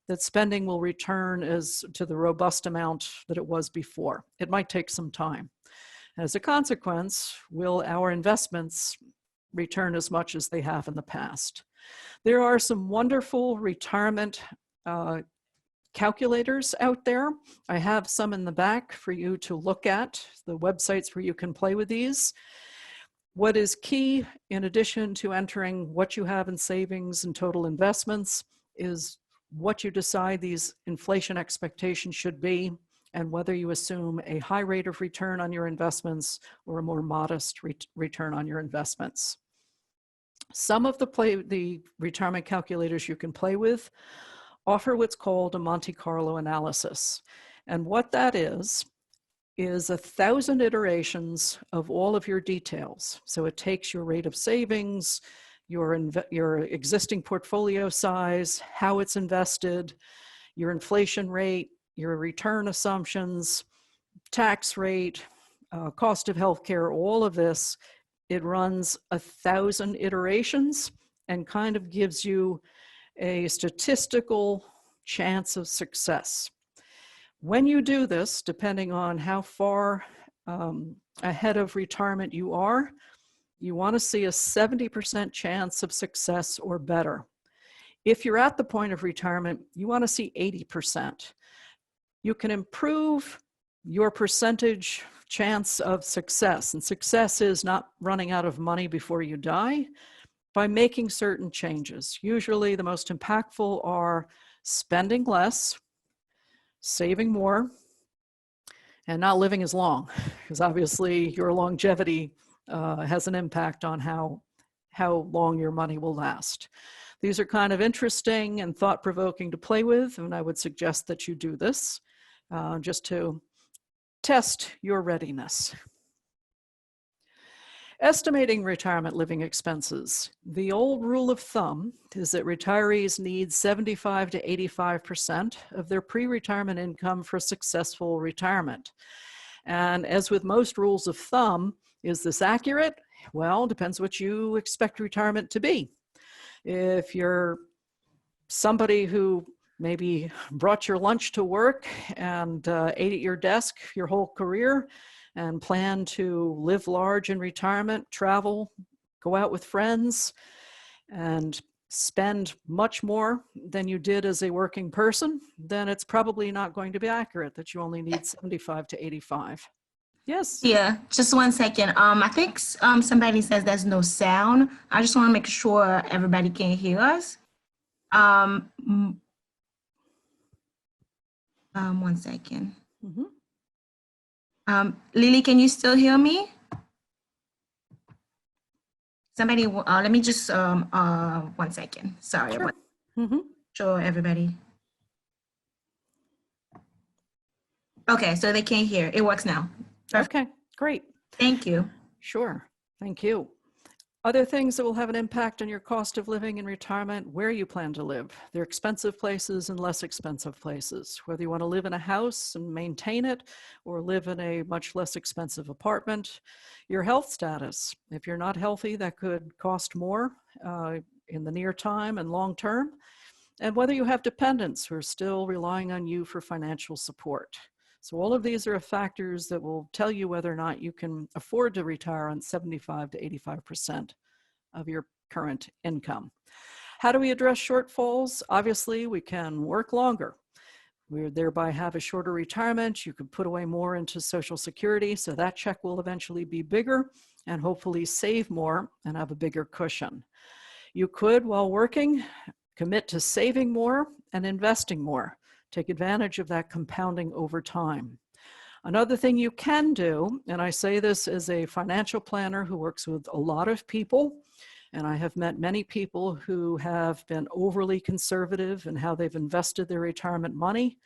that spending will return as to the robust amount that it was before. It might take some time. As a consequence, will our investments return as much as they have in the past? There are some wonderful retirement calculators out there. I have some in the back for you to look at, the websites where you can play with these. What is key, in addition to entering what you have in savings and total investments, is what you decide these inflation expectations should be, and whether you assume a high rate of return on your investments or a more modest return on your investments. Some of the retirement calculators you can play with offer what's called a Monte Carlo analysis. And what that is 1,000 iterations of all of your details. So it takes your rate of savings, your existing portfolio size, how it's invested, your inflation rate, your return assumptions, tax rate, cost of healthcare, all of this. It runs 1,000 iterations and kind of gives you a statistical chance of success. When you do this, depending on how far ahead of retirement you are, you want to see a 70% chance of success or better. If you're at the point of retirement, you want to see 80%. You can improve your percentage chance of success, and success is not running out of money before you die, by making certain changes. Usually the most impactful are spending less, saving more, and not living as long, because obviously your longevity has an impact on how long your money will last. These are kind of interesting and thought-provoking to play with, and I would suggest that you do this just to test your readiness. Estimating retirement living expenses. The old rule of thumb is that retirees need 75 to 85% of their pre-retirement income for successful retirement. And as with most rules of thumb, is this accurate? Well, depends what you expect retirement to be. If you're somebody who maybe brought your lunch to work and ate at your desk your whole career, and plan to live large in retirement, travel, go out with friends, and spend much more than you did as a working person, then it's probably not going to be accurate that you only need 75 to 85. Yes? Yeah, just 1 second. I think somebody says there's no sound. I just want to make sure everybody can hear us. 1 second. Mm-hmm. Lily, can you still hear me? Somebody, let me just, 1 second. Sorry. Sure. Mm-hmm. Sure, everybody. Okay, so they can't hear. It works now. Perfect. Okay, great. Thank you. Sure, thank you. Other things that will have an impact on your cost of living in retirement: where you plan to live. There are expensive places and less expensive places. Whether you want to live in a house and maintain it or live in a much less expensive apartment. Your health status. If you're not healthy, that could cost more in the near time and long term. And whether you have dependents who are still relying on you for financial support. So all of these are factors that will tell you whether or not you can afford to retire on 75 to 85% of your current income. How do we address shortfalls? Obviously, we can work longer. We thereby have a shorter retirement. You can put away more into Social Security, so that check will eventually be bigger and hopefully save more and have a bigger cushion. You could, while working, commit to saving more and investing more. Take advantage of that compounding over time. Another thing you can do, and I say this as a financial planner who works with a lot of people, and I have met many people who have been overly conservative in how they've invested their retirement money.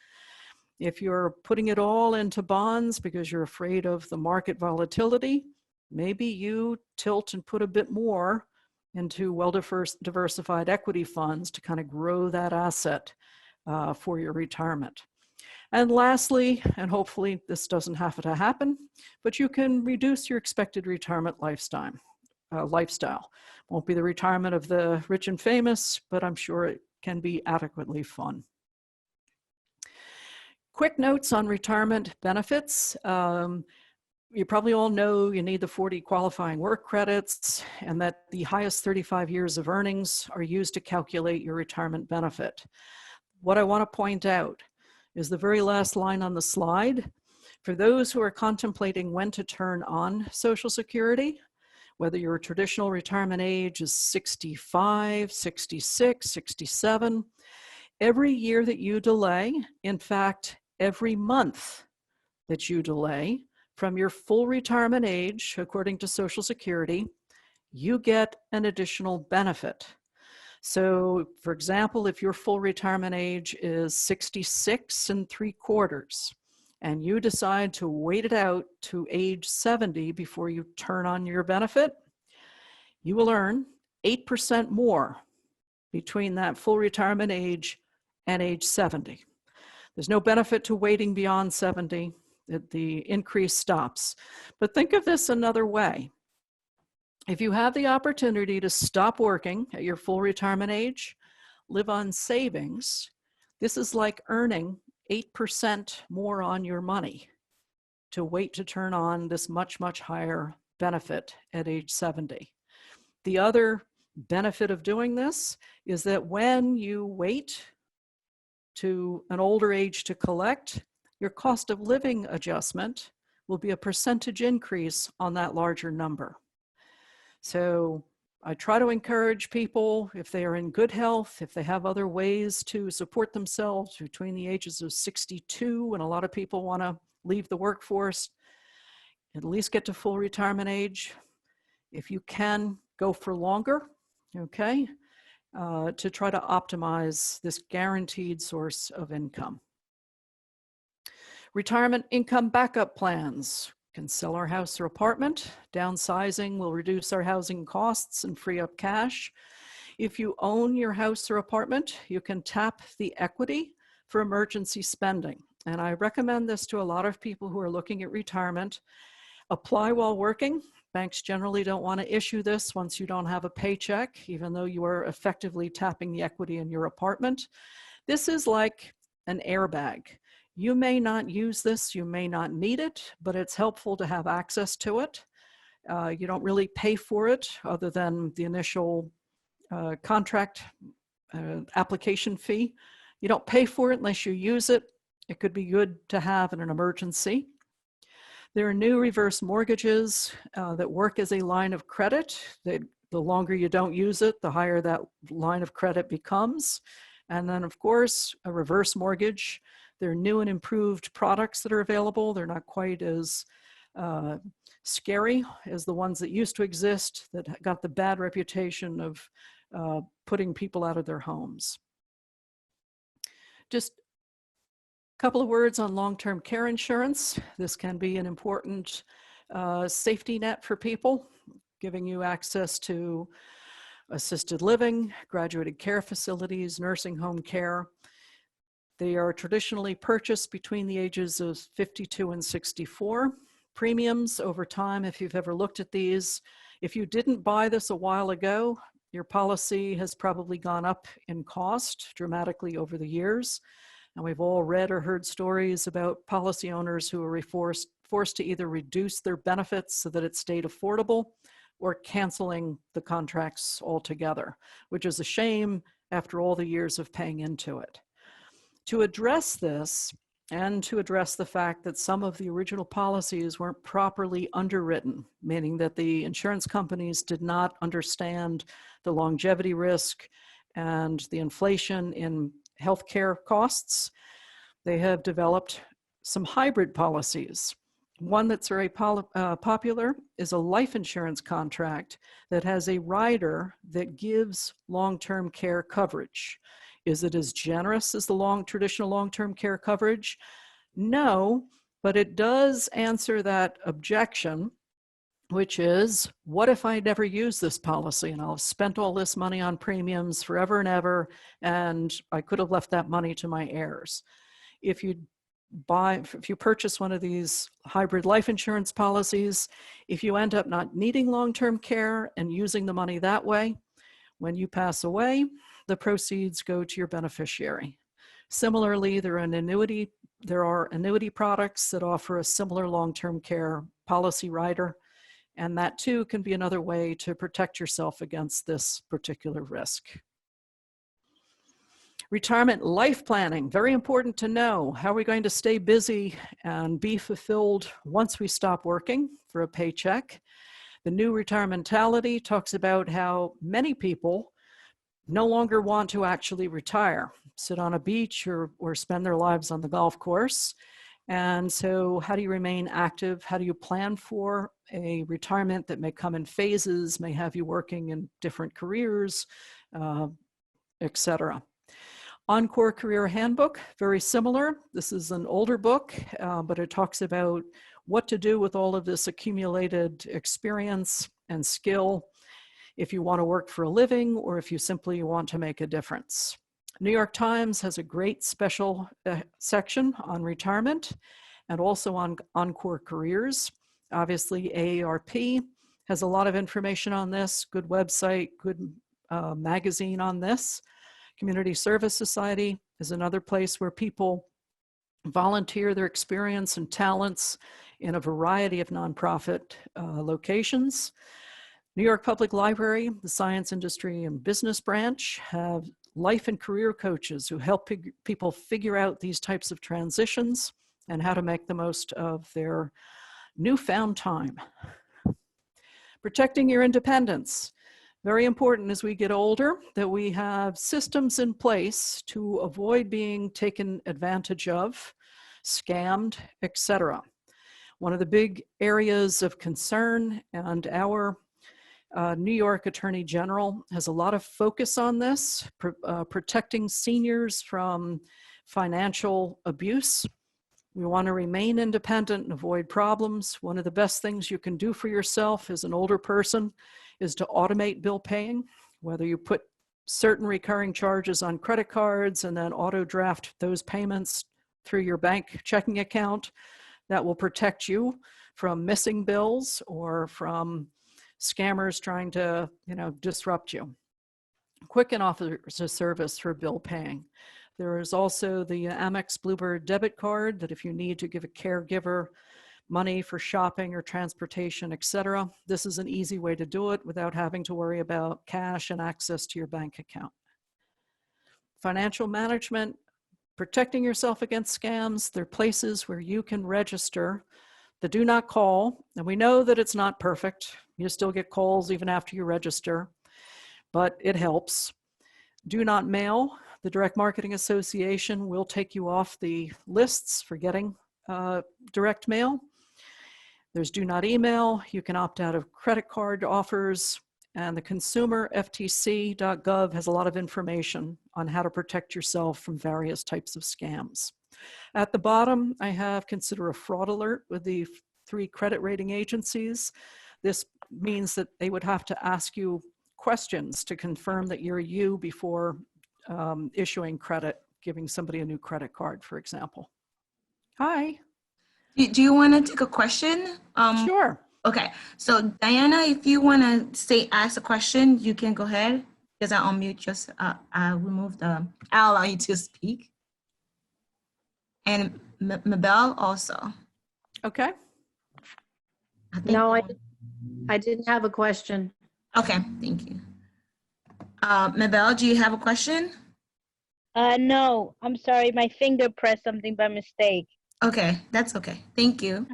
If you're putting it all into bonds because you're afraid of the market volatility, maybe you tilt and put a bit more into well-diversified equity funds to kind of grow that asset for your retirement. And lastly, and hopefully this doesn't have to happen, but you can reduce your expected retirement lifestyle. Won't be the retirement of the rich and famous, but I'm sure it can be adequately fun. Quick notes on retirement benefits. You probably all know you need the 40 qualifying work credits and that the highest 35 years of earnings are used to calculate your retirement benefit. What I want to point out is the very last line on the slide. For those who are contemplating when to turn on Social Security, whether your traditional retirement age is 65, 66, 67, every year that you delay, in fact, every month that you delay from your full retirement age, according to Social Security, you get an additional benefit. So, for example, if your full retirement age is 66 3/4, and you decide to wait it out to age 70 before you turn on your benefit, you will earn 8% more between that full retirement age and age 70. There's no benefit to waiting beyond 70. The increase stops. But think of this another way. If you have the opportunity to stop working at your full retirement age, live on savings, this is like earning 8% more on your money to wait to turn on this much, much higher benefit at age 70. The other benefit of doing this is that when you wait to an older age to collect, your cost of living adjustment will be a percentage increase on that larger number. So I try to encourage people, if they are in good health, if they have other ways to support themselves between the ages of 62, and a lot of people want to leave the workforce, at least get to full retirement age. If you can, go for longer, okay, to try to optimize this guaranteed source of income. Retirement income backup plans. Can sell our house or apartment. Downsizing will reduce our housing costs and free up cash. If you own your house or apartment, you can tap the equity for emergency spending. And I recommend this to a lot of people who are looking at retirement. Apply while working. Banks generally don't want to issue this once you don't have a paycheck, even though you are effectively tapping the equity in your apartment. This is like an airbag. You may not use this, you may not need it, but it's helpful to have access to it. You don't really pay for it other than the initial contract application fee. You don't pay for it unless you use it. It could be good to have in an emergency. There are new reverse mortgages that work as a line of credit. The longer you don't use it, the higher that line of credit becomes. And then, of course, a reverse mortgage. There are new and improved products that are available. They're not quite as scary as the ones that used to exist that got the bad reputation of putting people out of their homes. Just a couple of words on long-term care insurance. This can be an important safety net for people, giving you access to assisted living, graduated care facilities, nursing home care. They are traditionally purchased between the ages of 52 and 64. Premiums over time, if you've ever looked at these, if you didn't buy this a while ago, your policy has probably gone up in cost dramatically over the years. And we've all read or heard stories about policy owners who are forced to either reduce their benefits so that it stayed affordable or canceling the contracts altogether, which is a shame after all the years of paying into it. To address this, and to address the fact that some of the original policies weren't properly underwritten, meaning that the insurance companies did not understand the longevity risk and the inflation in healthcare costs, they have developed some hybrid policies. One that's very popular is a life insurance contract that has a rider that gives long-term care coverage. Is it as generous as the traditional long-term care coverage? No, but it does answer that objection, which is, what if I never use this policy and I'll have spent all this money on premiums forever and ever, and I could have left that money to my heirs? If you purchase one of these hybrid life insurance policies, if you end up not needing long-term care and using the money that way, when you pass away, the proceeds go to your beneficiary. Similarly, there are annuity products that offer a similar long-term care policy rider, and that too can be another way to protect yourself against this particular risk. Retirement life planning, very important to know. How are we going to stay busy and be fulfilled once we stop working for a paycheck? The new retirement mentality talks about how many people no longer want to actually retire, sit on a beach or spend their lives on the golf course. And so how do you remain active? How do you plan for a retirement that may come in phases, may have you working in different careers, etc. Encore Career Handbook, very similar. This is an older book, but it talks about what to do with all of this accumulated experience and skill if you want to work for a living or if you simply want to make a difference. New York Times has a great special section on retirement and also on Encore Careers. Obviously, AARP has a lot of information on this, good website, good magazine on this. Community Service Society is another place where people volunteer their experience and talents in a variety of nonprofit locations. New York Public Library, the Science Industry and Business Branch have life and career coaches who help people figure out these types of transitions and how to make the most of their newfound time. Protecting your independence. Very important as we get older that we have systems in place to avoid being taken advantage of, scammed, etc. One of the big areas of concern, and our New York Attorney General has a lot of focus on this, protecting seniors from financial abuse. We want to remain independent and avoid problems. One of the best things you can do for yourself as an older person is to automate bill paying, whether you put certain recurring charges on credit cards and then auto draft those payments through your bank checking account. That will protect you from missing bills or from scammers trying to, disrupt you. Quicken offers a service for bill paying. There is also the Amex Bluebird debit card that if you need to give a caregiver money for shopping or transportation, etc., this is an easy way to do it without having to worry about cash and access to your bank account. Financial management, protecting yourself against scams. There are places where you can register the do not call, and we know that it's not perfect. You still get calls even after you register, but it helps. Do not mail. The Direct Marketing Association will take you off the lists for getting direct mail. There's do not email. You can opt out of credit card offers, and the consumer ftc.gov has a lot of information on how to protect yourself from various types of scams. At the bottom, I have consider a fraud alert with the 3 credit rating agencies. This means that they would have to ask you questions to confirm that you're you before issuing credit, giving somebody a new credit card, for example. Hi. Do you want to take a question? Sure. Okay, so Diana, if you want to ask a question, you can go ahead because I unmute yourself. I removed I'll allow you to speak. And Mabel also. Okay. I think. No, I didn't have a question. Okay, thank you. Mabel, do you have a question? No, I'm sorry. My finger pressed something by mistake. Okay, that's okay. Thank you.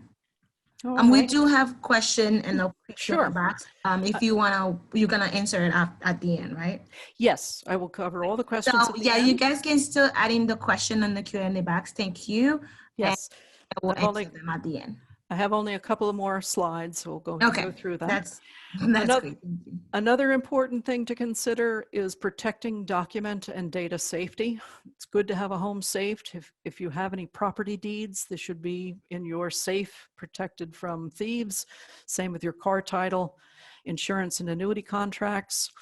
All We right. do have question in the Q&A Sure. box. If you're gonna answer it at the end, right? Yes, I will cover all the So questions at the yeah, end. you guys can still add in the question in the Q&A box. Thank you. Yes. I will I've only- answer them at the end. I have only a couple of more slides, so we'll go Okay, through them. that's Another- great. Thank you. Another important thing to consider is protecting document and data safety. It's good to have a home saved. If you have any property deeds, this should be in your safe, protected from thieves. Same with your car title, insurance and annuity contracts.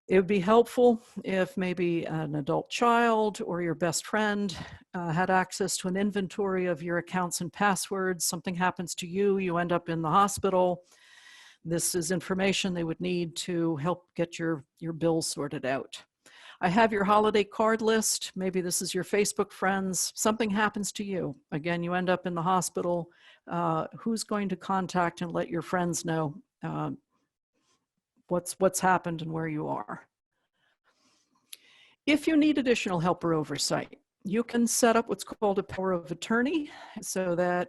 It would be helpful if maybe an adult child or your best friend had access to an inventory of your accounts and passwords. Something happens to you, you end up in the hospital. This is information they would need to help get your bills sorted out. I have your holiday card list. Maybe this is your Facebook friends. Something happens to you. Again, you end up in the hospital. Who's going to contact and let your friends know what's happened and where you are? If you need additional help or oversight, you can set up what's called a power of attorney so that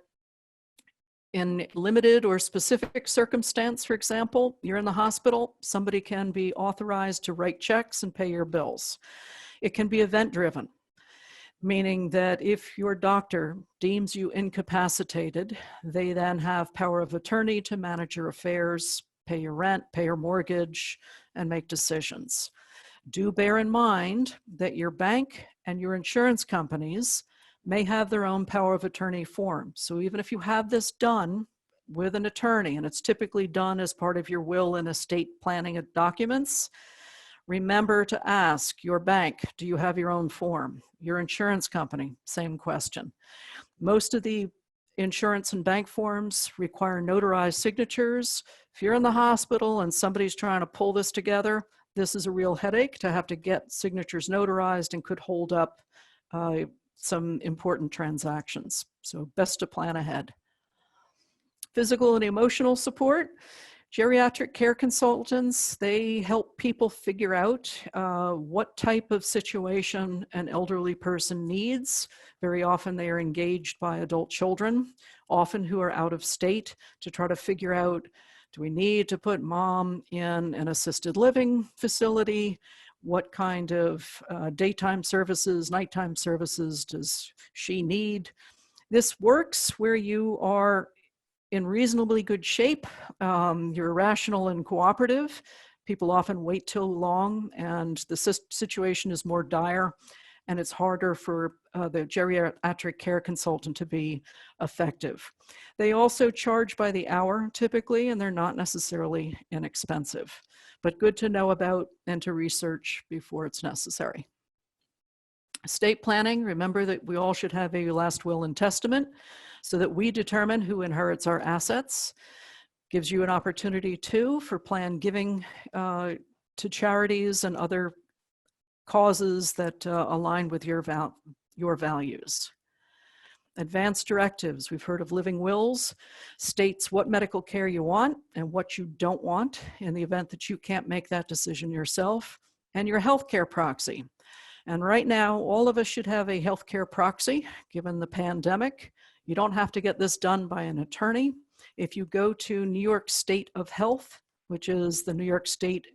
in limited or specific circumstance, for example, you're in the hospital, somebody can be authorized to write checks and pay your bills. It can be event-driven, meaning that if your doctor deems you incapacitated, they then have power of attorney to manage your affairs, pay your rent, pay your mortgage, and make decisions. Do bear in mind that your bank and your insurance companies may have their own power of attorney form. So even if you have this done with an attorney, and it's typically done as part of your will and estate planning documents, remember to ask your bank, do you have your own form? Your insurance company, same question. Most of the insurance and bank forms require notarized signatures. If you're in the hospital and somebody's trying to pull this together, this is a real headache to have to get signatures notarized and could hold up some important transactions. So best to plan ahead. Physical and emotional support. Geriatric care consultants, they help people figure out what type of situation an elderly person needs. Very often they are engaged by adult children, often who are out of state, to try to figure out, do we need to put mom in an assisted living facility? What kind of daytime services, nighttime services does she need? This works where you are in reasonably good shape. You're rational and cooperative. People often wait too long and the situation is more dire, and it's harder for the geriatric care consultant to be effective. They also charge by the hour typically, and they're not necessarily inexpensive, but good to know about and to research before it's necessary. Estate planning, remember that we all should have a last will and testament so that we determine who inherits our assets. Gives you an opportunity too for planned giving to charities and other causes that align with your values. Advanced directives, we've heard of living wills, states what medical care you want and what you don't want in the event that you can't make that decision yourself, and your healthcare proxy. And right now, all of us should have a healthcare proxy, given the pandemic. You don't have to get this done by an attorney. If you go to New York State of Health, which is the New York State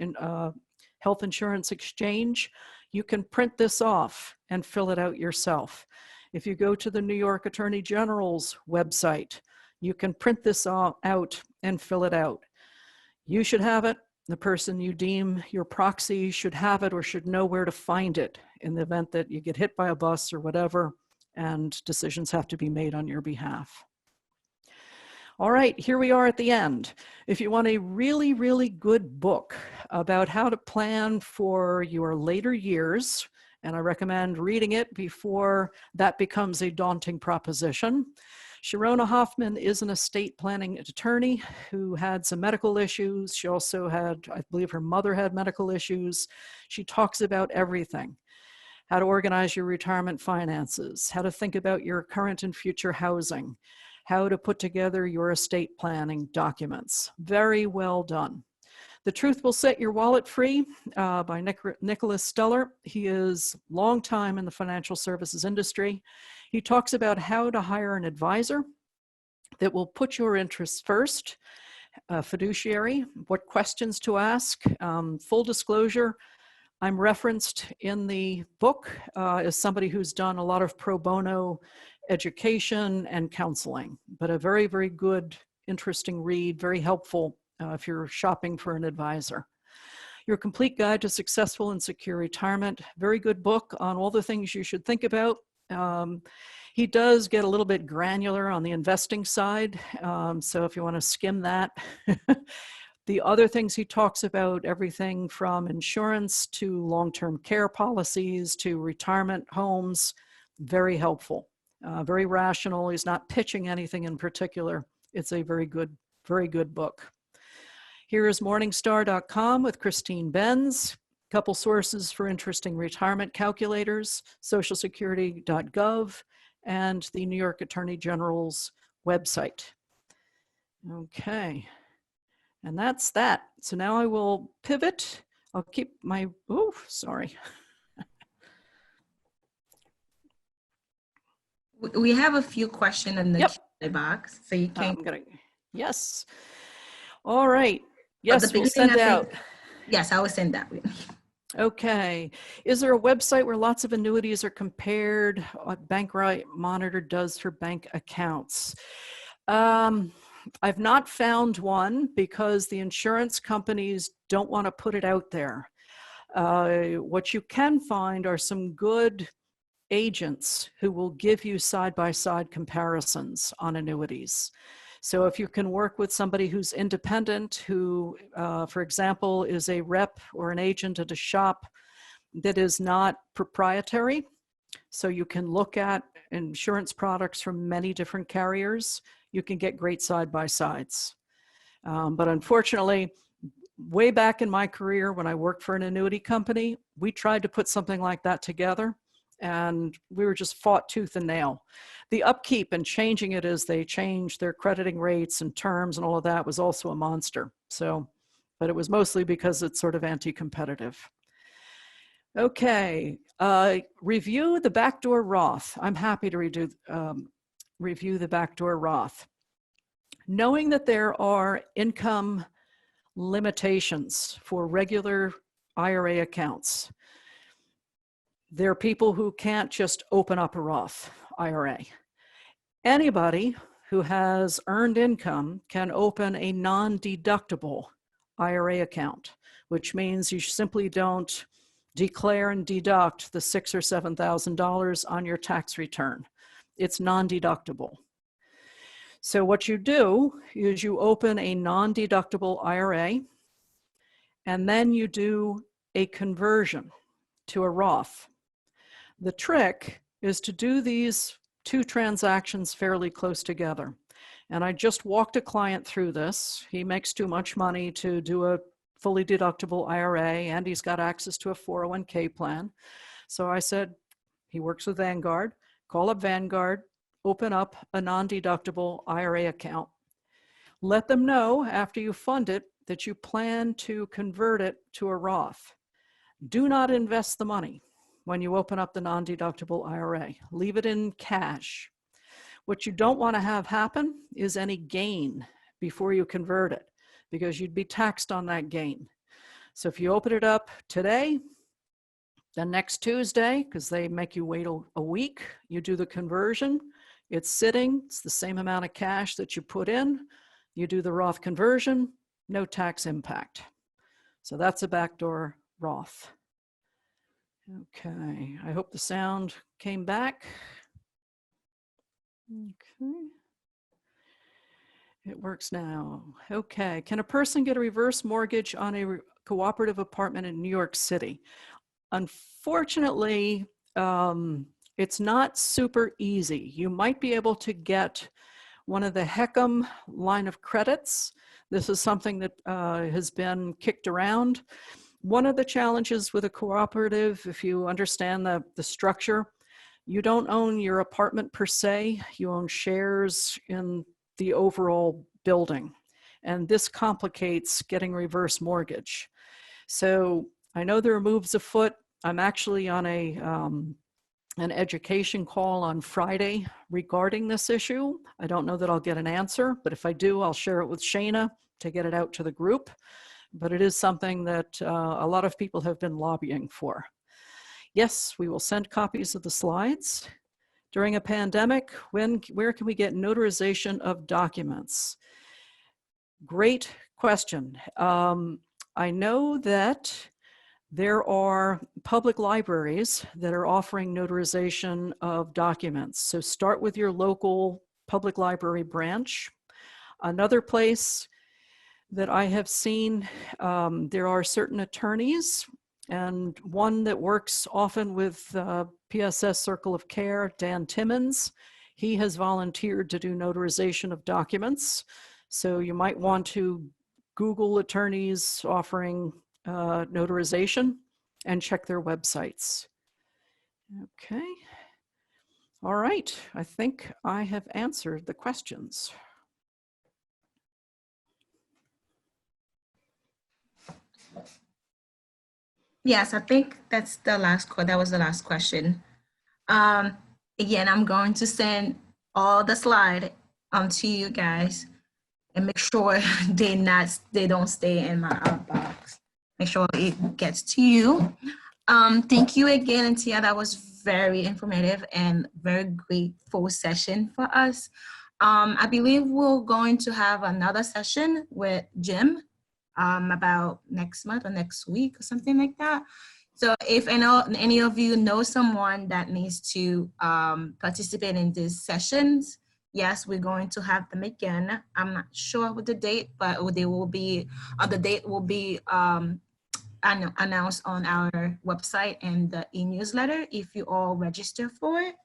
Health Insurance Exchange, you can print this off and fill it out yourself. If you go to the New York Attorney General's website, you can print this all out and fill it out. You should have it. The person you deem your proxy should have it or should know where to find it in the event that you get hit by a bus or whatever, and decisions have to be made on your behalf. All right, here we are at the end. If you want a really, really good book about how to plan for your later years, and I recommend reading it before that becomes a daunting proposition. Sharona Hoffman is an estate planning attorney who had some medical issues. She also had, I believe her mother had medical issues. She talks about everything. how to organize your retirement finances, how to think about your current and future housing, how to put together your estate planning documents. Very well done. The Truth Will Set Your Wallet Free by Nicholas Steller. He is long time in the financial services industry. He talks about how to hire an advisor that will put your interests first, fiduciary, what questions to ask, full disclosure. I'm referenced in the book as somebody who's done a lot of pro bono education and counseling, but a very, very good, interesting read, very helpful if you're shopping for an advisor. Your Complete Guide to Successful and Secure Retirement, very good book on all the things you should think about. He does get a little bit granular on the investing side, so if you want to skim that. The other things he talks about, everything from insurance to long-term care policies to retirement homes, very helpful, very rational. He's not pitching anything in particular. It's a very good book. Here is Morningstar.com with Christine Benz. Couple sources for interesting retirement calculators, socialsecurity.gov, and the New York Attorney General's website. Okay, and that's that. So now I will pivot. I'll keep my, sorry. We have a few questions in the Q&A box, so you can. Yes. All right. Yes, we'll send out. Yes, I will send that. Okay. Is there a website where lots of annuities are compared? Bankrate Monitor does for bank accounts. I've not found one because the insurance companies don't want to put it out there. What you can find are some good agents who will give you side-by-side comparisons on annuities. So if you can work with somebody who's independent, who, for example, is a rep or an agent at a shop that is not proprietary, so you can look at insurance products from many different carriers, you can get great side-by-sides. But unfortunately, way back in my career when I worked for an annuity company, we tried to put something like that together, and we were just fought tooth and nail. The upkeep and changing it as they changed their crediting rates and terms and all of that was also a monster. So, but it was mostly because it's sort of anti-competitive. Okay, review the backdoor Roth. I'm happy to review the backdoor Roth. Knowing that there are income limitations for regular IRA accounts, there are people who can't just open up a Roth IRA. Anybody who has earned income can open a non-deductible IRA account, which means you simply don't declare and deduct the $6,000 or $7,000 on your tax return. It's non-deductible. So what you do is you open a non-deductible IRA, and then you do a conversion to a Roth. The trick is to do these two transactions fairly close together. And I just walked a client through this. He makes too much money to do a fully deductible IRA, and he's got access to a 401k plan. So I said, he works with Vanguard, call up Vanguard, open up a non-deductible IRA account. Let them know after you fund it that you plan to convert it to a Roth. Do not invest the money when you open up the non-deductible IRA. Leave it in cash. What you don't want to have happen is any gain before you convert it, because you'd be taxed on that gain. So if you open it up today, then next Tuesday, because they make you wait a week, you do the conversion. It's sitting, it's the same amount of cash that you put in. You do the Roth conversion, no tax impact. So that's a backdoor Roth. Okay, I hope the sound came back. Okay. It works now. Okay, can a person get a reverse mortgage on a cooperative apartment in New York City? Unfortunately, it's not super easy. You might be able to get one of the HECM line of credits. This is something that has been kicked around. One of the challenges with a cooperative, if you understand the structure, you don't own your apartment per se, you own shares in the overall building. And this complicates getting reverse mortgage. So I know there are moves afoot. I'm actually on an education call on Friday regarding this issue. I don't know that I'll get an answer, but if I do, I'll share it with Shana to get it out to the group. But it is something that a lot of people have been lobbying for. Yes, we will send copies of the slides. During a pandemic, where can we get notarization of documents? Great question. I know that there are public libraries that are offering notarization of documents. So start with your local public library branch. Another place that I have seen, there are certain attorneys, and one that works often with PSS Circle of Care, Dan Timmons. He has volunteered to do notarization of documents. So you might want to Google attorneys offering notarization and check their websites. Okay. All right. I think I have answered the questions. Yes, I think that's the last that was the last question. Again, I'm going to send all the slide to you guys and make sure they don't stay in my outbox. Make sure it gets to you. Thank you again, Anthea. That was very informative and very great full session for us. I believe we're going to have another session with Jim about next month or next week or something like that. So if any of you know someone that needs to participate in these sessions, yes, we're going to have them again. I'm not sure with the date, but they will be, the date will be announced on our website and the e-newsletter if you all register for it.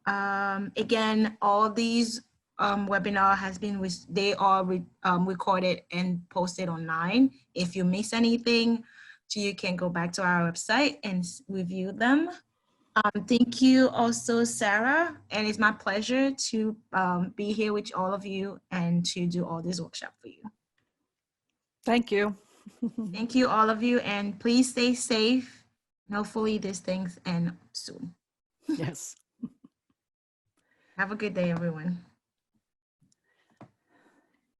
Again, all these webinar has been, they are recorded and posted online. If you miss anything, you can go back to our website and review them. Thank you also, Sarah, and it's my pleasure to be here with all of you and to do all this workshop for you. Thank you. Thank you, all of you, and please stay safe. Hopefully these things end soon. Yes. Have a good day, everyone.